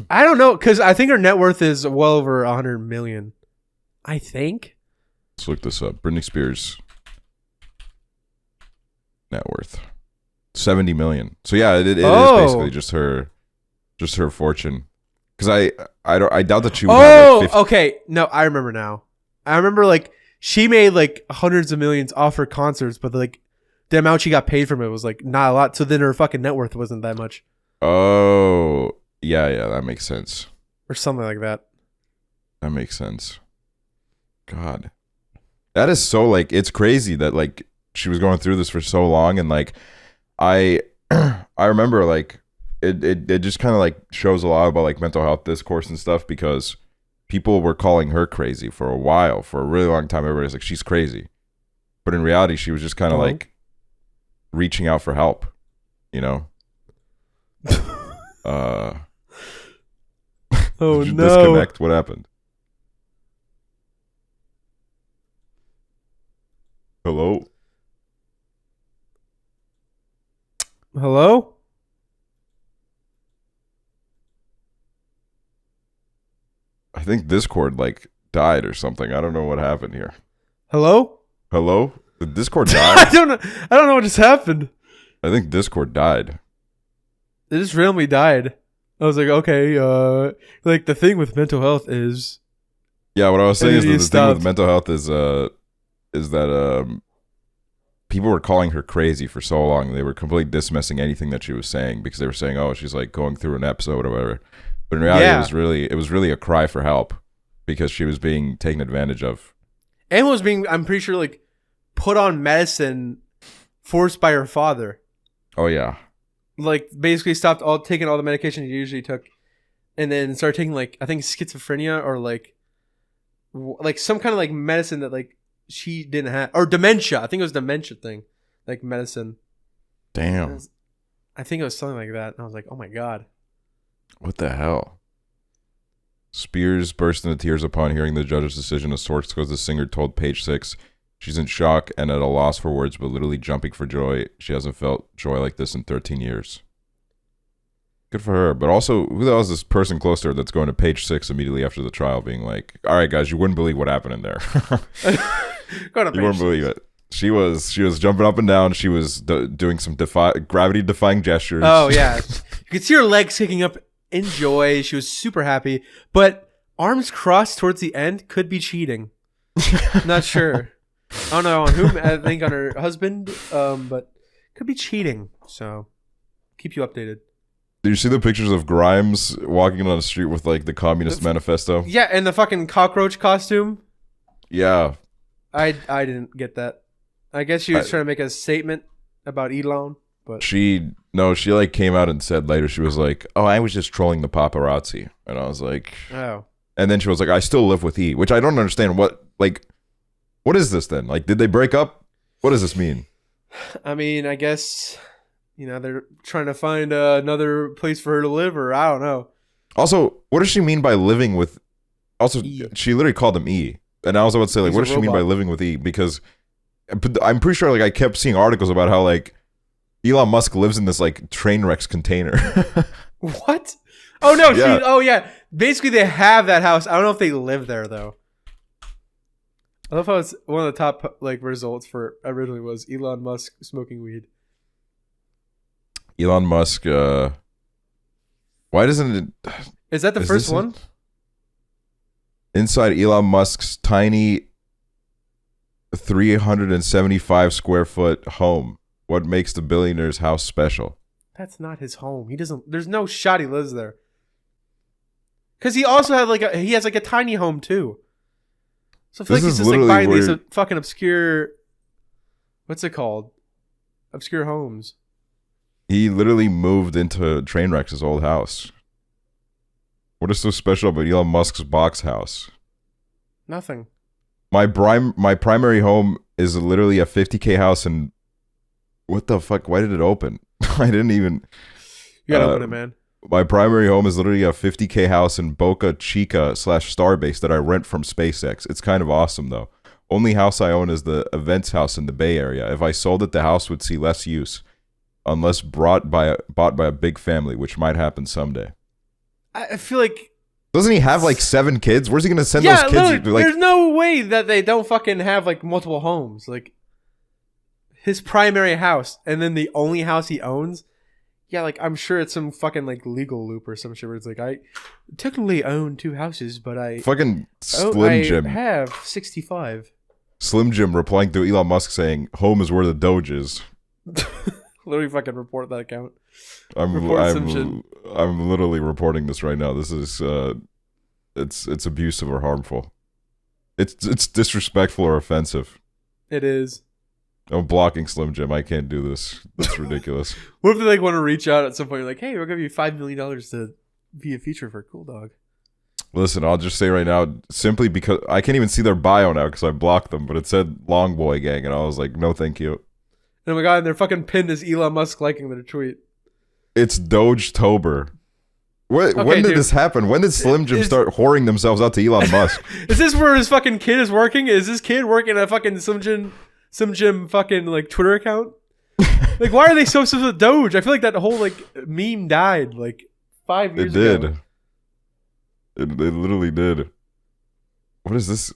I don't know, because I think her net worth is well over 100 million. I think. Let's look this up. Britney Spears net worth 70 million. So yeah, it is basically just her fortune. Because I doubt that she would have like 50. Okay. No, I remember now. I remember like she made like hundreds of millions off her concerts, but like the amount she got paid from it was like not a lot. So then her fucking net worth wasn't that much. Oh, yeah, that makes sense. Or something like that. That makes sense. God. That is so, like, it's crazy that, like, she was going through this for so long. And, like, I remember, like, it just kind of, like, shows a lot about, like, mental health discourse and stuff, because people were calling her crazy for a while. For a really long time, everybody's like, she's crazy. But in reality, she was just kind of, like, reaching out for help, you know? Oh, no. Disconnect. What happened? Hello? Hello? I think Discord, like, died or something. I don't know what happened here. Hello? Hello? Did Discord I die? don't know what just happened. I think Discord died. It just randomly died. I was like, okay, like the thing with mental health is... Yeah, what I was saying is that the thing stopped. with mental health is that people were calling her crazy for so long. They were completely dismissing anything that she was saying because they were saying, oh, she's like going through an episode or whatever. But in reality, it was really a cry for help because she was being taken advantage of. And was being, I'm pretty sure, like, put on medicine forced by her father. Oh, yeah. Like, basically stopped taking all the medication she usually took. And then started taking, like, I think schizophrenia or, like some kind of, like, medicine that, like, she didn't have. Or dementia. I think it was dementia thing. Like, medicine. Damn. I think it was something like that. And I was like, oh, my God. What the hell? Spears burst into tears upon hearing the judge's decision. A source goes the singer told Page Six she's in shock and at a loss for words, but literally jumping for joy. She hasn't felt joy like this in 13 years. Good for her. But also, who the hell is this person close to her that's going to Page Six immediately after the trial being like, all right, guys, you wouldn't believe what happened in there. You wouldn't believe it. She was jumping up and down. She was doing some gravity-defying gestures. Oh, yeah. You could see her legs kicking up in joy. She was super happy. But arms crossed towards the end could be cheating. Not sure. I don't know on whom. I think on her husband. But could be cheating. So keep you updated. Did you see the pictures of Grimes walking on the street with like the Communist Manifesto? Yeah, and the fucking cockroach costume. Yeah. I didn't get that. I guess she was trying to make a statement about Elon, but she like came out and said later, she was like, oh, I was just trolling the paparazzi. And I was like, oh. And then she was like, I still live with E, which I don't understand. What is this then? Like, did they break up? What does this mean? I mean, I guess, they're trying to find another place for her to live, or I don't know. Also, what does she mean by living with? Also, E. She literally called him E. And I was about to say, like, what does she mean by living with E? Because I'm pretty sure, like, I kept seeing articles about how, like, Elon Musk lives in this, like, train wrecks container. What? Oh, no. Yeah. Yeah. Basically, they have that house. I don't know if they live there, though. I love how it's one of the top, like, results for originally was Elon Musk smoking weed. Elon Musk, why doesn't it... Is that the first one? Inside Elon Musk's tiny 375 square foot home. What makes the billionaire's house special? That's not his home. There's no shot he lives there. Because he also had he has a tiny home too. So I feel like he's just like buying these fucking obscure, what's it called? Obscure homes. He literally moved into Trainwreck's old house. What is so special about Elon Musk's box house? Nothing. My primary home is literally a 50K house in... What the fuck? Why did it open? I didn't even... You gotta open it, man. My primary home is literally a 50K house in Boca Chica / Starbase that I rent from SpaceX. It's kind of awesome, though. Only house I own is the events house in the Bay Area. If I sold it, the house would see less use. Unless bought by a big family, which might happen someday. I feel like... Doesn't he have like 7 kids? Where's he going to send those kids? There's no way that they don't fucking have like multiple homes. Like his primary house and then the only house he owns. Yeah, like I'm sure it's some fucking like legal loop or some shit where it's like I technically own 2 houses, but I fucking Slim Jim have 65. Slim Jim replying to Elon Musk saying home is where the Doge is. Literally fucking report that account. I'm literally reporting this right now. This is it's abusive or harmful. It's disrespectful or offensive. It is. I'm blocking Slim Jim. I can't do this. That's ridiculous. What if they like want to reach out at some point? Like, hey, we'll give you $5 million to be a feature for COOLDOG. Listen, I'll just say right now, simply because I can't even see their bio now because I blocked them, but it said Long Boy Gang, and I was like, no, thank you. And oh my god, and their fucking pin is Elon Musk liking their tweet. It's Doge-tober. When did this happen? When did Slim Jim start whoring themselves out to Elon Musk? Is this where his fucking kid is working? Is this kid working at a fucking Slim Jim fucking like Twitter account? Like, why are they so obsessed with Doge? I feel like that whole like meme died like 5 years ago. It literally did. What is this?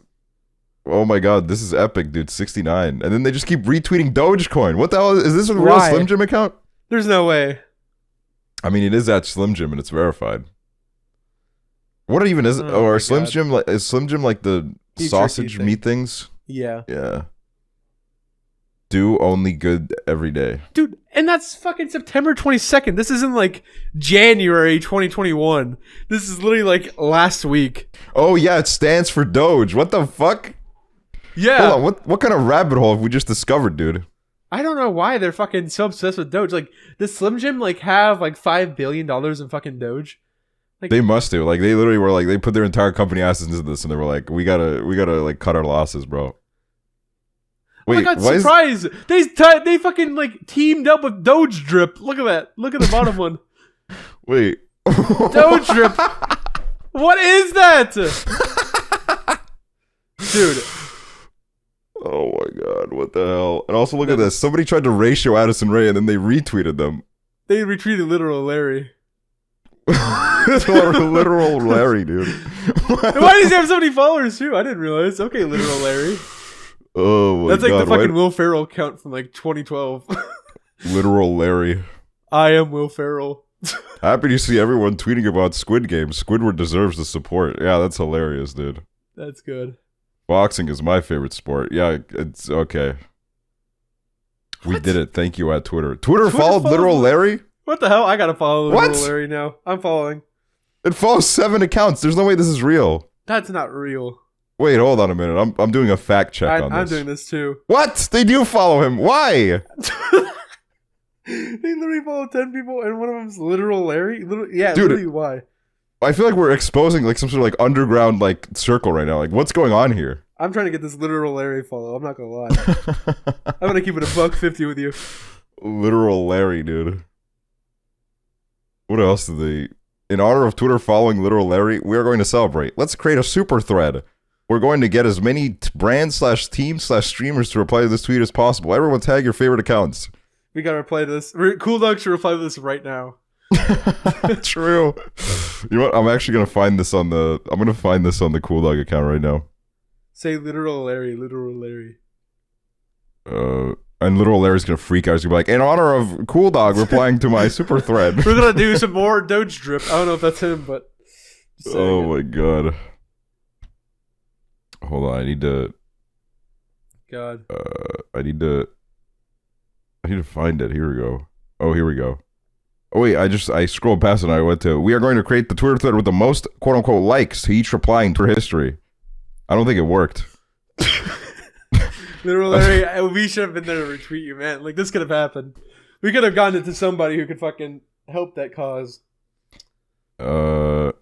Oh my god, this is epic, dude. 69. And then they just keep retweeting Dogecoin. What the hell? Is this a real Slim Jim account? There's no way. I mean, it is at Slim Jim and it's verified. What even is it? Or is Slim Jim like the sausage meat things? Yeah. Yeah. Do only good every day. Dude, and that's fucking September 22nd. This isn't like January 2021. This is literally like last week. Oh yeah, it stands for Doge. What the fuck? Yeah. Hold on, what kind of rabbit hole have we just discovered, dude? I don't know why they're fucking so obsessed with Doge. Like, does Slim Jim like have like $5 billion in fucking Doge? Like, they must do. Like, they literally were like, they put their entire company assets into this, and they were like, we gotta like cut our losses, bro. Wait, oh my god, surprise! They fucking like teamed up with Doge Drip. Look at that. Look at the bottom one. Wait. Doge Drip. What is that? Dude. Oh my god, what the hell? And also look at this. Somebody tried to ratio Addison Rae and then they retweeted them. They retweeted literal Larry. Literal Larry, dude. Why does he have so many followers too? I didn't realize. Okay, literal Larry. Oh my god. That's like the fucking Will Ferrell count from like 2012. Literal Larry. I am Will Ferrell. Happy to see everyone tweeting about Squid Game. Squidward deserves the support. Yeah, that's hilarious, dude. That's good. Boxing is my favorite sport. Yeah, it's okay. We did it. Thank you at Twitter. Twitter followed Literal Larry? What the hell? I gotta follow Literal Larry now. I'm following. It follows 7 accounts. There's no way this is real. That's not real. Wait, hold on a minute. I'm doing a fact check on this. I'm doing this too. What? They do follow him. Why? They literally follow 10 people and one of them's Literal Larry? Yeah, dude, literally why? I feel like we're exposing like some sort of like underground like circle right now. Like, what's going on here? I'm trying to get this Literal Larry follow. I'm not gonna lie. I'm gonna keep it $1.50 with you. Literal Larry, dude. What else did they... In honor of Twitter following Literal Larry, we are going to celebrate. Let's create a super thread. We're going to get as many brand/team/streamers to reply to this tweet as possible. Everyone tag your favorite accounts. We gotta reply to this. COOLDOG should reply to this right now. True. You know what? I'm actually gonna find this on the. I'm gonna find this on the COOLDOG account right now. Say Literal Larry. Literal Larry. And Literal Larry's gonna freak out. He's gonna be like, in honor of COOLDOG replying to my super thread. We're gonna do some more Doge Drip. I don't know if that's him, but. Oh my god. Hold on, I need to. God. I need to find it. Here we go. Oh, here we go. Oh wait, I scrolled past it and I went to, we are going to create the Twitter thread with the most quote unquote likes to each reply in Twitter history. I don't think it worked. Literal Larry, we should have been there to retweet you, man. Like, this could have happened. We could have gotten it to somebody who could fucking help that cause. Are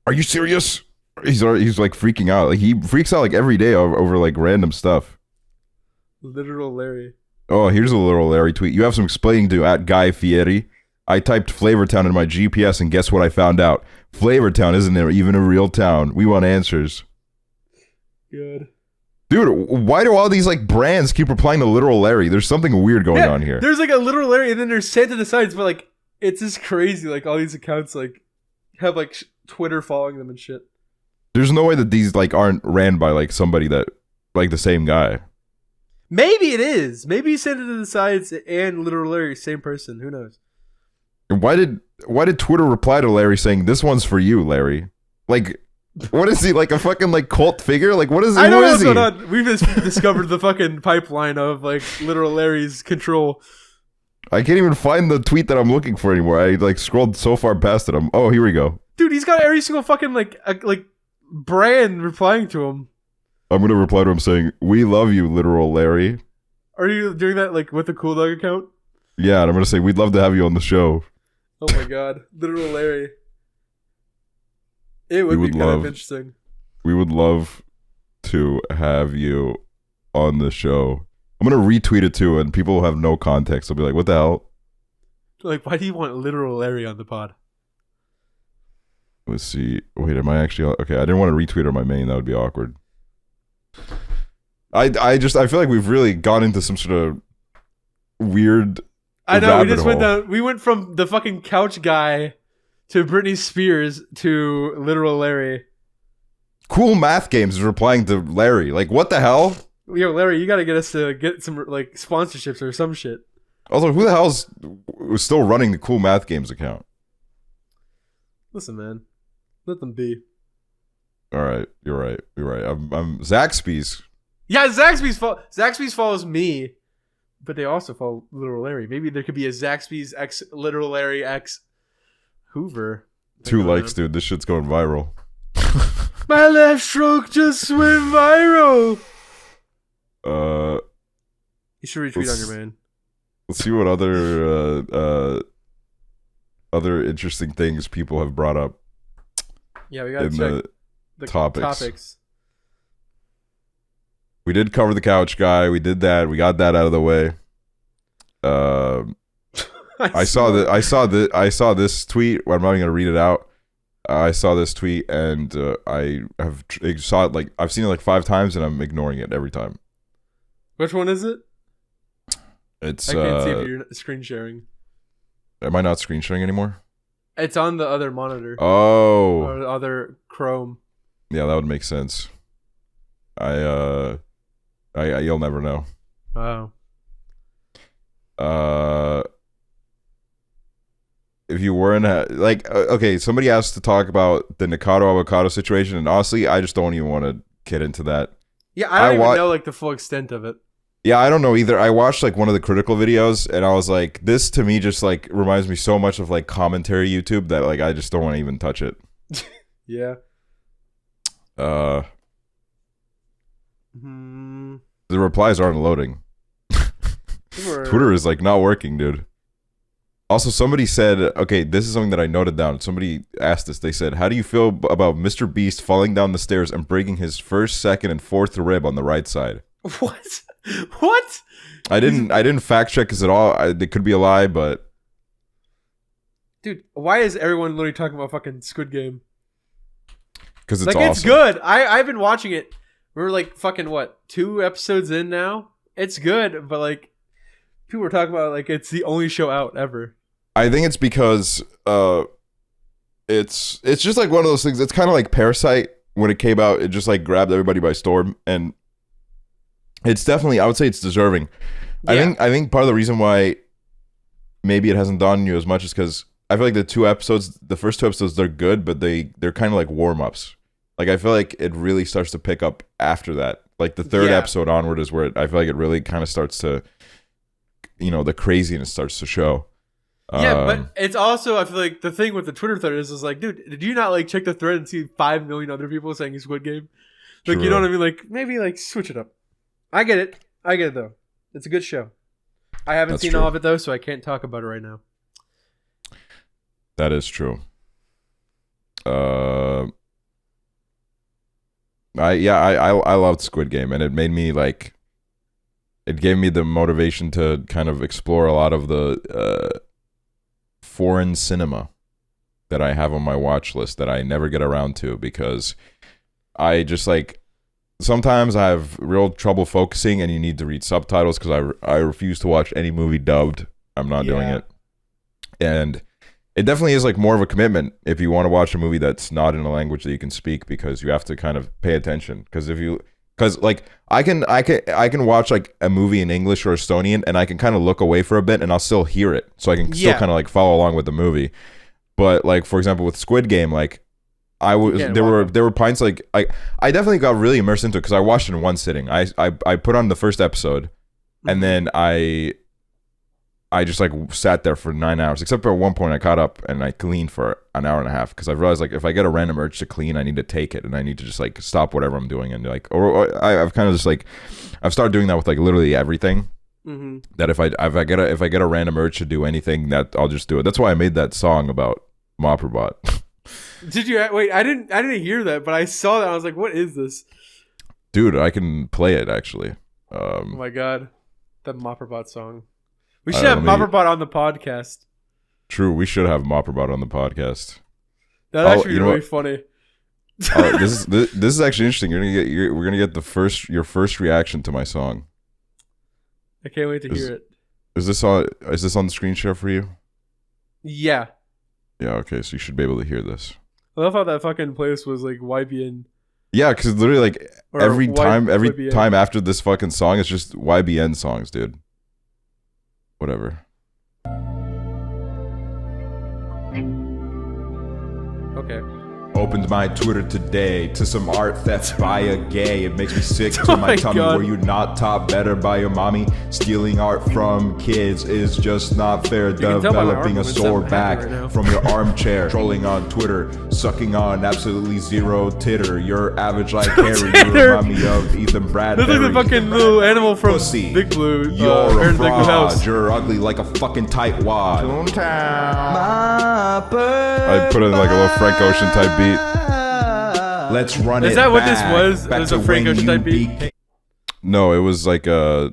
you serious? He's like freaking out. Like, he freaks out like every day over like random stuff. Literal Larry. Oh, here's a Literal Larry tweet. You have some explaining to do at Guy Fieri. I typed Flavortown in my GPS and guess what I found out? Flavortown isn't even a real town. We want answers. Good. Dude, why do all these like brands keep replying to Literal Larry? There's something weird going on here. There's like a Literal Larry and then there's Santa Decides, but like it's just crazy. Like all these accounts like have like Twitter following them and shit. There's no way that these like aren't ran by like somebody that like the same guy. Maybe it is. Maybe Santa Decides and Literal Larry, same person. Who knows? Why did Twitter reply to Larry saying this one's for you, Larry? Like, what is he, like a fucking like cult figure? Like, what is he? I don't know what's going on. We've just discovered the fucking pipeline of like Literal Larry's control. I can't even find the tweet that I'm looking for anymore. I like scrolled so far past it. Oh, here we go. Dude, he's got every single fucking like brand replying to him. I'm gonna reply to him saying, "We love you, literal Larry." Are you doing that like with the COOLDOG account? Yeah, and I'm gonna say, "We'd love to have you on the show." Oh my god, literal Larry. It would be kind of interesting. We would love to have you on the show. I'm gonna retweet it too, and people will have no context. They'll be like, "What the hell?" Like, why do you want literal Larry on the pod? Let's see. Wait, am I actually okay? I didn't want to retweet on my main. That would be awkward. I feel like we've really gone into some sort of weird. I know we just went down. We went from the fucking couch guy to Britney Spears to literal Larry. Cool Math Games is replying to Larry. Like, what the hell? Yo, Larry, you gotta get us to get some like sponsorships or some shit. Also, who the hell's still running the Cool Math Games account? Listen, man, let them be. All right, you're right. You're right. I'm Zaxby's. Yeah, Zaxby's follows me, but they also follow literal Larry. Maybe there could be a Zaxby's X literal Larry X Hooverr. 2 likes, dude. This shit's going viral. My left stroke just went viral. You should retweet on your man. Let's see what other interesting things people have brought up. Yeah, we gotta check the topics. We did cover the couch guy. We did that. We got that out of the way. I saw this tweet. I'm not even gonna read it out. I saw this tweet and I saw it like I've seen it like 5 times and I'm ignoring it every time. Which one is it? It's I can't see if you're screen sharing. Am I not screen sharing anymore? It's on the other monitor. Oh, or the other Chrome. Yeah, that would make sense. I you'll never know. Wow. If you weren't like okay, somebody asked to talk about the Nikado avocado situation, and honestly, I just don't even want to get into that. Yeah, I don't even know like the full extent of it. Yeah, I don't know either. I watched like one of the critical videos, and I was like, this to me just like reminds me so much of like commentary YouTube that like I just don't want to even touch it. Yeah. The replies aren't loading. Twitter is like not working, dude. Also, somebody said, okay, this is something that I noted down. Somebody asked this. They said, how do you feel about Mr. Beast falling down the stairs and breaking his 1st, 2nd, and 4th rib on the right side? What? What? I didn't fact check this at all. It could be a lie, but dude, why is everyone literally talking about fucking Squid Game? Because it's like awesome. It's good. I've been watching it. We're like fucking what 2 episodes in now. It's good, but like people are talking about like it's the only show out ever. I think it's because it's just like one of those things. It's kind of like Parasite when it came out. It just like grabbed everybody by storm, and it's definitely, I would say it's deserving. Yeah. I think part of the reason why maybe it hasn't dawned on you as much is because I feel like the first 2 episodes, they're good, but they're kind of like warm-ups. Like I feel like it really starts to pick up after that. Like the 3rd episode onward is where I feel like it really kind of starts to, the craziness starts to show. Yeah, but it's also, I feel like the thing with the Twitter thread is like, dude, did you not like check the thread and see 5 million other people saying Squid Game? Like, you know what I mean? Like, maybe like switch it up. I get it though. It's a good show. I haven't seen all of it though, so I can't talk about it right now. That is true. I loved Squid Game, and it made me like, it gave me the motivation to kind of explore a lot of the foreign cinema that I have on my watch list that I never get around to because I just like, sometimes I have real trouble focusing and you need to read subtitles because I refuse to watch any movie dubbed. I'm not doing it. And it definitely is like more of a commitment if you want to watch a movie that's not in a language that you can speak, because you have to kind of pay attention. Because like I can watch like a movie in English or Estonian and I can kind of look away for a bit and I'll still hear it. So I can still kind of like follow along with the movie. But like, for example, with Squid Game, like there were points like I definitely got really immersed into it because I watched it in one sitting. I put on the first episode and then I I just like sat there for 9 hours. Except for at one point I caught up and I cleaned for an hour and a half because I realized like if I get a random urge to clean, I need to take it and I need to just like stop whatever I'm doing and like or I've kind of just like I've started doing that with like literally everything. Mm-hmm. That if I get a random urge to do anything, that I'll just do it. That's why I made that song about Mopperbot. Did you wait? I didn't hear that, but I saw that. I was like, what is this? Dude, I can play it actually. Oh my god, that Mopperbot song. We should have Mopperbot on the podcast. True, we should have Mopperbot on the podcast. That'd actually be really funny. This is actually interesting. We're gonna get your first reaction to my song. I can't wait to hear it. Is this on the screen share for you? Yeah. Yeah. Okay, so you should be able to hear this. I love how that fucking playlist was like YBN. Yeah, because literally like every time after this fucking song, it's just YBN songs, dude. Whatever. Okay. Opened my Twitter today to some art theft by a gay. It makes me sick to my tummy. Were you not taught better by your mommy? Stealing art from kids is just not fair. Developing a sore back from your armchair. Trolling on Twitter. Sucking on absolutely zero titter. You're average like Harry. You remind me of Ethan Bradbury. This is the fucking little animal from Pussy. Big Blue. You're a fraud. You're ugly like a fucking tight wad. I put in like a little Frank Ocean type beat. Let's run it. Is that what this was? It was a Frank Ocean type beat? No, it was like I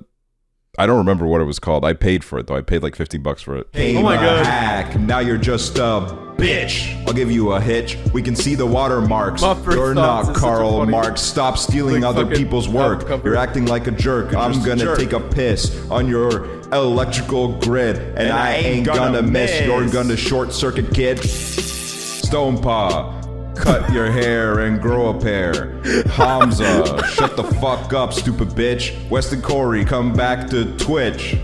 don't remember what it was called. I paid for it though. I paid like $15 for it. Oh my god! Hack. Now you're just a bitch. I'll give you a hitch. We can see the watermarks. You're not Karl Marx. Stop stealing other people's work. You're acting like a jerk. I'm gonna take a piss on your electrical grid, and I ain't gonna miss. You're gonna short circuit, kid. Stone Paw. Cut your hair and grow a pair. Hamza, shut the fuck up, stupid bitch. Weston Corey, come back to Twitch.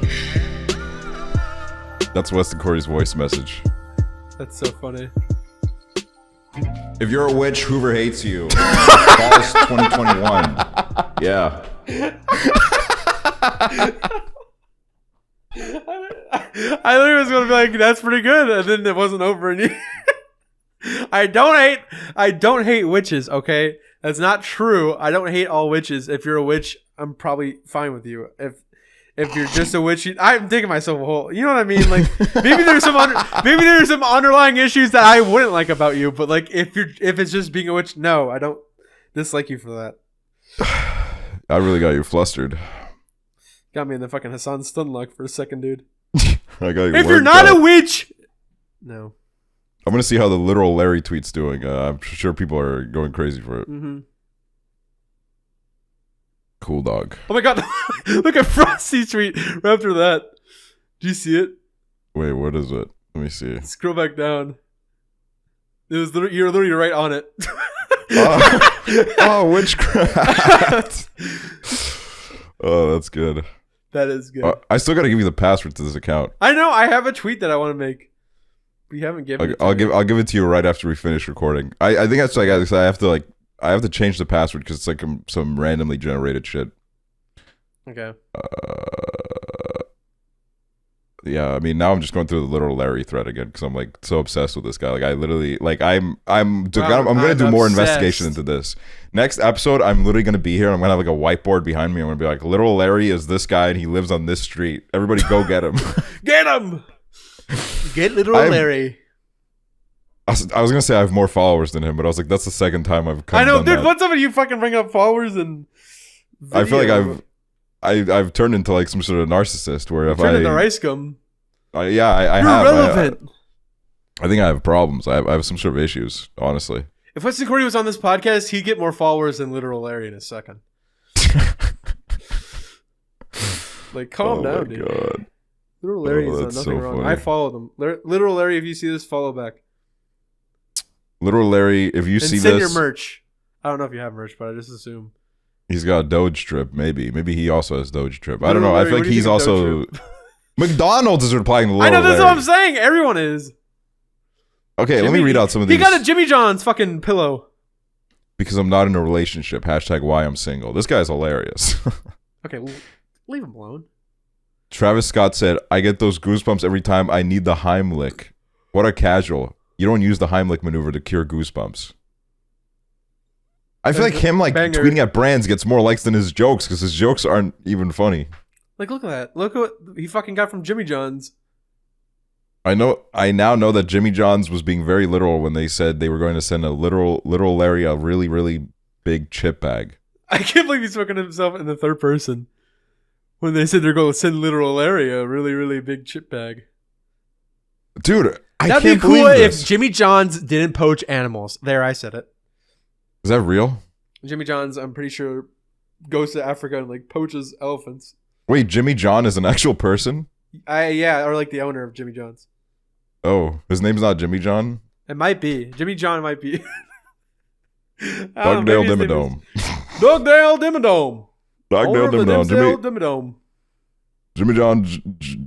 That's Weston Corey's voice message. That's so funny. If you're a witch, Hooverr hates you. False 2021. Yeah. I literally was gonna be like, that's pretty good, and then it wasn't over, and you I don't hate witches, okay? That's not true. I don't hate all witches. If you're a witch, I'm probably fine with you. If you're just a witch, I'm digging myself a hole. You know what I mean? Like maybe there's some underlying issues that I wouldn't like about you, but like if it's just being a witch, no, I don't dislike you for that. I really got you flustered. Got me in the fucking Hassan stun lock for a second, dude. I got you. If you're not a witch, no. I'm gonna see how the literal Larry tweet's doing. I'm sure people are going crazy for it. Mm-hmm. COOLDOG. Oh my god! Look at Frosty's tweet right after that. Do you see it? Wait, what is it? Let me see. Scroll back down. You're literally right on it. Oh, witchcraft! Oh, that's good. That is good. I still gotta give you the password to this account. I know. I have a tweet that I want to make. We haven't given. I'll give it to you right after we finish recording. I think that's like I have to change the password because it's like some randomly generated shit. Okay. Yeah, I mean now I'm just going through the literal Larry thread again because I'm like so obsessed with this guy. Like I literally like I'm gonna do more investigation into this. Next episode, I'm literally gonna be here. And I'm gonna have like a whiteboard behind me. I'm gonna be like, literal Larry is this guy and he lives on this street. Everybody go get him. Get him. Get literal Larry. I was gonna say I have more followers than him, but I was like, that's the second time I've come. I know, dude. What's up with you fucking bring up followers and? Video? I feel like I've turned into like some sort of narcissist where if turned into rice gum. I You're have. Irrelevant. I think I have problems. I have some sort of issues, honestly. If Weston Corey was on this podcast, he'd get more followers than literal Larry in a second. Like, calm down, dude. God. Literal Larry has done nothing wrong. Funny. I followed him. Literal Larry, if you see this, follow back. Literal Larry, if you see this, send your merch. I don't know if you have merch, but I just assume he's got a Doge trip. Maybe he also has Doge trip. I don't know. Larry, I feel like he's also McDonald's is replying to Literal Larry. I know, that's what I'm saying. Everyone is. Okay, let me read out some of these. He got a Jimmy John's fucking pillow. Because I'm not in a relationship. # why I'm single. This guy's hilarious. Okay, leave him alone. Travis Scott said, I get those goosebumps every time I need the Heimlich. What a casual. You don't use the Heimlich maneuver to cure goosebumps. I feel like him tweeting at brands gets more likes than his jokes because his jokes aren't even funny. Like, look at that. Look at what he fucking got from Jimmy John's. I now know that Jimmy John's was being very literal when they said they were going to send a literal Larry a really, really big chip bag. I can't believe he's spoken to himself in the third person. When they said they're going to send literal Larry a really, really big chip bag. Dude, That'd be cool if Jimmy John's didn't poach animals. There, I said it. Is that real? Jimmy John's, I'm pretty sure, goes to Africa and like poaches elephants. Wait, Jimmy John is an actual person? Yeah, or like the owner of Jimmy John's. Oh, his name's not Jimmy John? It might be. Jimmy John might be. Dugdale Dimmadome. Dugdale Dimmadome. Dugdale Dimmadome. Jimmy John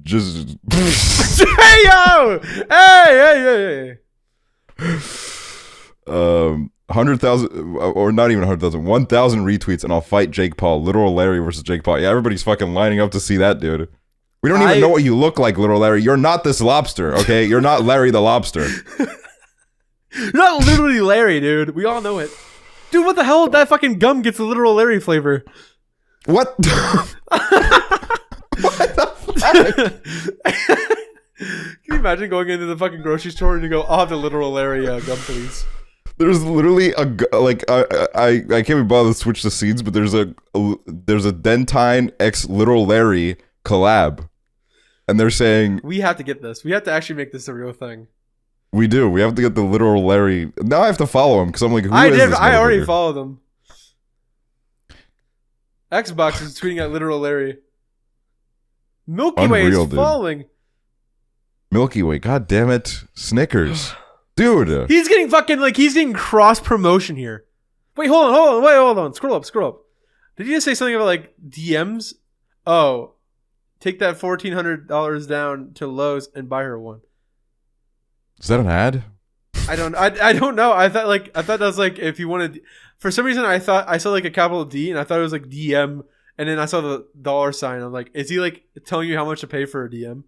just. Hey yo! Hey! 100,000 or not even 100,000, 1,000 retweets, and I'll fight Jake Paul. Literal Larry versus Jake Paul. Yeah, everybody's fucking lining up to see that, dude. We don't even know what you look like, Literal Larry. You're not this lobster, okay? You're not Larry the lobster. You're not literally Larry, dude. We all know it. Dude, what the hell? That fucking gum gets a Literal Larry flavor. What? What the fuck? Can you imagine going into the fucking grocery store and you go, I'll have the Literal Larry gum, please? There's literally I can't even bother to switch the scenes, but there's a Dentine x Literal Larry collab, and they're saying we have to get this. We have to actually make this a real thing. We do. We have to get the Literal Larry. Now I have to follow him because I'm like, I already followed him. Xbox is tweeting at Literal Larry. Milky Way is following. Milky Way, god damn it, Snickers. Dude, he's getting cross promotion here. Wait, hold on. Scroll up. Did you just say something about like DMs? Oh, take that $1,400 down to Lowe's and buy her one. Is that an ad? I don't know. I thought that was like if you wanted. For some reason, I thought I saw like a capital D and I thought it was like DM, and then I saw the dollar sign. I'm like, is he like telling you how much to pay for a DM?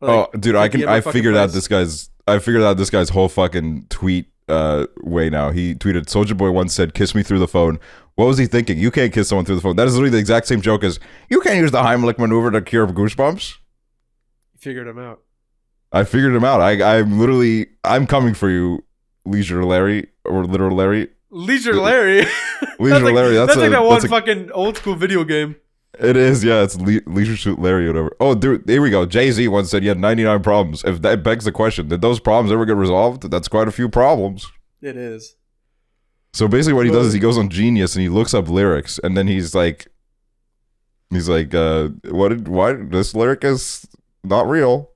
Like, oh, dude, I figured out this guy's whole fucking tweet way now. He tweeted, Soulja Boy once said, kiss me through the phone. What was he thinking? You can't kiss someone through the phone. That is literally the exact same joke as, you can't use the Heimlich maneuver to cure goosebumps. You figured him out. I figured him out. I'm coming for you, Leisure Larry, or Literal Larry. Leisure Larry? Leisure Larry. That's like that one fucking old school video game. It is, yeah. It's Leisure Suit Larry or whatever. Oh, dude, here we go. Jay-Z once said he had 99 problems. If that begs the question, did those problems ever get resolved? That's quite a few problems. It is. So basically what he does is he goes on Genius and he looks up lyrics, and then he's like, why this lyric is not real.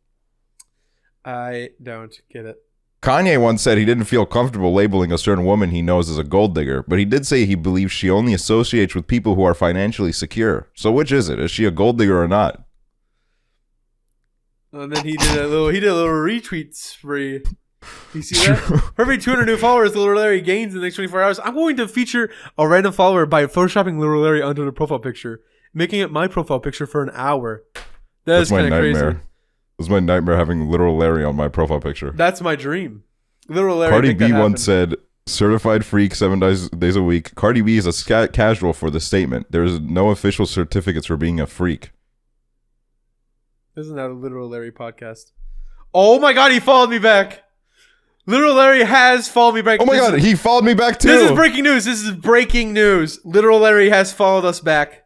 I don't get it. Kanye once said he didn't feel comfortable labeling a certain woman he knows as a gold digger, but he did say he believes she only associates with people who are financially secure. So which is it? Is she a gold digger or not? And then he did a little retweet spree. You see that? For every 200 new followers Literal Larry gains in the next 24 hours, I'm going to feature a random follower by photoshopping Literal Larry onto the profile picture, making it my profile picture for an hour. That's kind of crazy. It was my nightmare having Literal Larry on my profile picture. That's my dream. Literal Larry. Cardi B once said, certified freak 7 days a week. Cardi B is a casual for the statement. There is no official certificates for being a freak. Isn't that a Literal Larry podcast? Oh my god, he followed me back. Literal Larry has followed me back. Oh my god, he followed me back too. This is breaking news. Literal Larry has followed us back.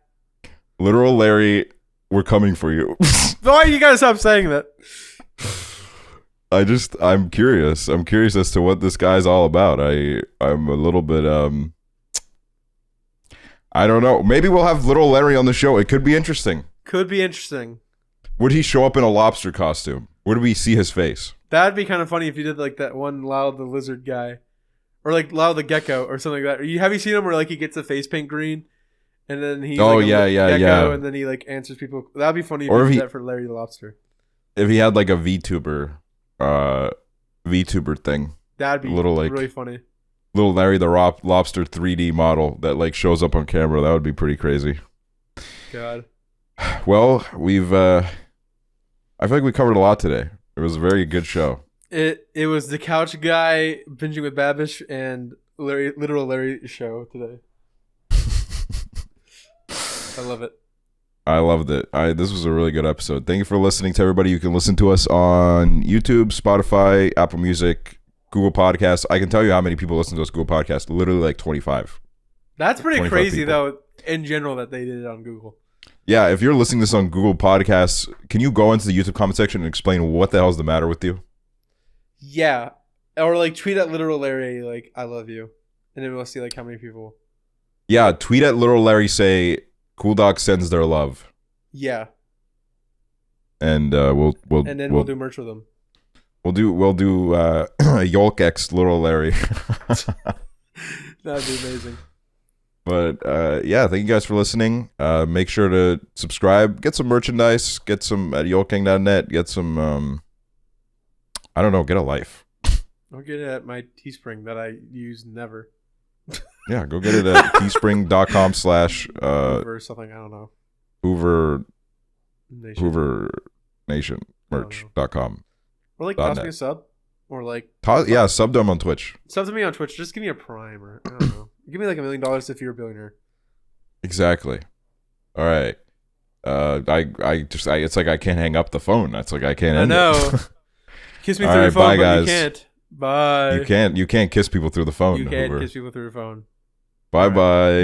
Literal Larry, we're coming for you. Why you gotta stop saying that? I'm curious. I'm curious as to what this guy's all about. I'm a little bit I don't know. Maybe we'll have Literal Larry on the show. It could be interesting. Would he show up in a lobster costume? Would we see his face? That'd be kind of funny if you did like that one Loud the Lizard guy, or like Loud the Gecko or something like that. Have you seen him where like he gets the face paint green, and then he's gecko, and then he like answers people? That'd be funny if he did that for Larry the Lobster. If he had like a VTuber thing, that'd be really funny. Little Larry the Lobster 3D model that like shows up on camera. That would be pretty crazy. God. Well, we've I feel like we covered a lot today. It was a very good show. It was the couch guy binging with Babish and literal Larry show today. I love it. I loved it. This was a really good episode. Thank you for listening to everybody. You can listen to us on YouTube, Spotify, Apple Music, Google Podcasts. I can tell you how many people listen to us Google Podcasts. Literally like 25. That's pretty crazy people. though, in general, that they did it on Google. Yeah, if you're listening to this on Google Podcasts, can you go into the YouTube comment section and explain what the hell is the matter with you? Yeah. Or like tweet at literal Larry like I love you. And then we'll see like how many people. Yeah, tweet at literal Larry, say COOLDOG sends their love. Yeah. And we'll do merch with them. We'll do Yolk X literal Larry. That'd be amazing. But yeah, thank you guys for listening. Make sure to subscribe, get some merchandise, get some at yolking.net, get some I don't know, get a life. I'll get it at my Teespring that I use never. Yeah, go get it at teespring.com/ or something, I don't know. Hooverr Nation. Nation merch.com. Or like toss me a sub. Or like sub them on Twitch. Sub to me on Twitch. Just give me a Prime or I don't know. Give me like $1 million if you're a billionaire. Exactly. All right. It's like I can't hang up the phone. That's like I can't end I know. it. Kiss me through your phone, bye, but guys. you can't. Bye. You can't kiss people through the phone. You can't Hooverr. kiss people through your phone. Bye. Bye.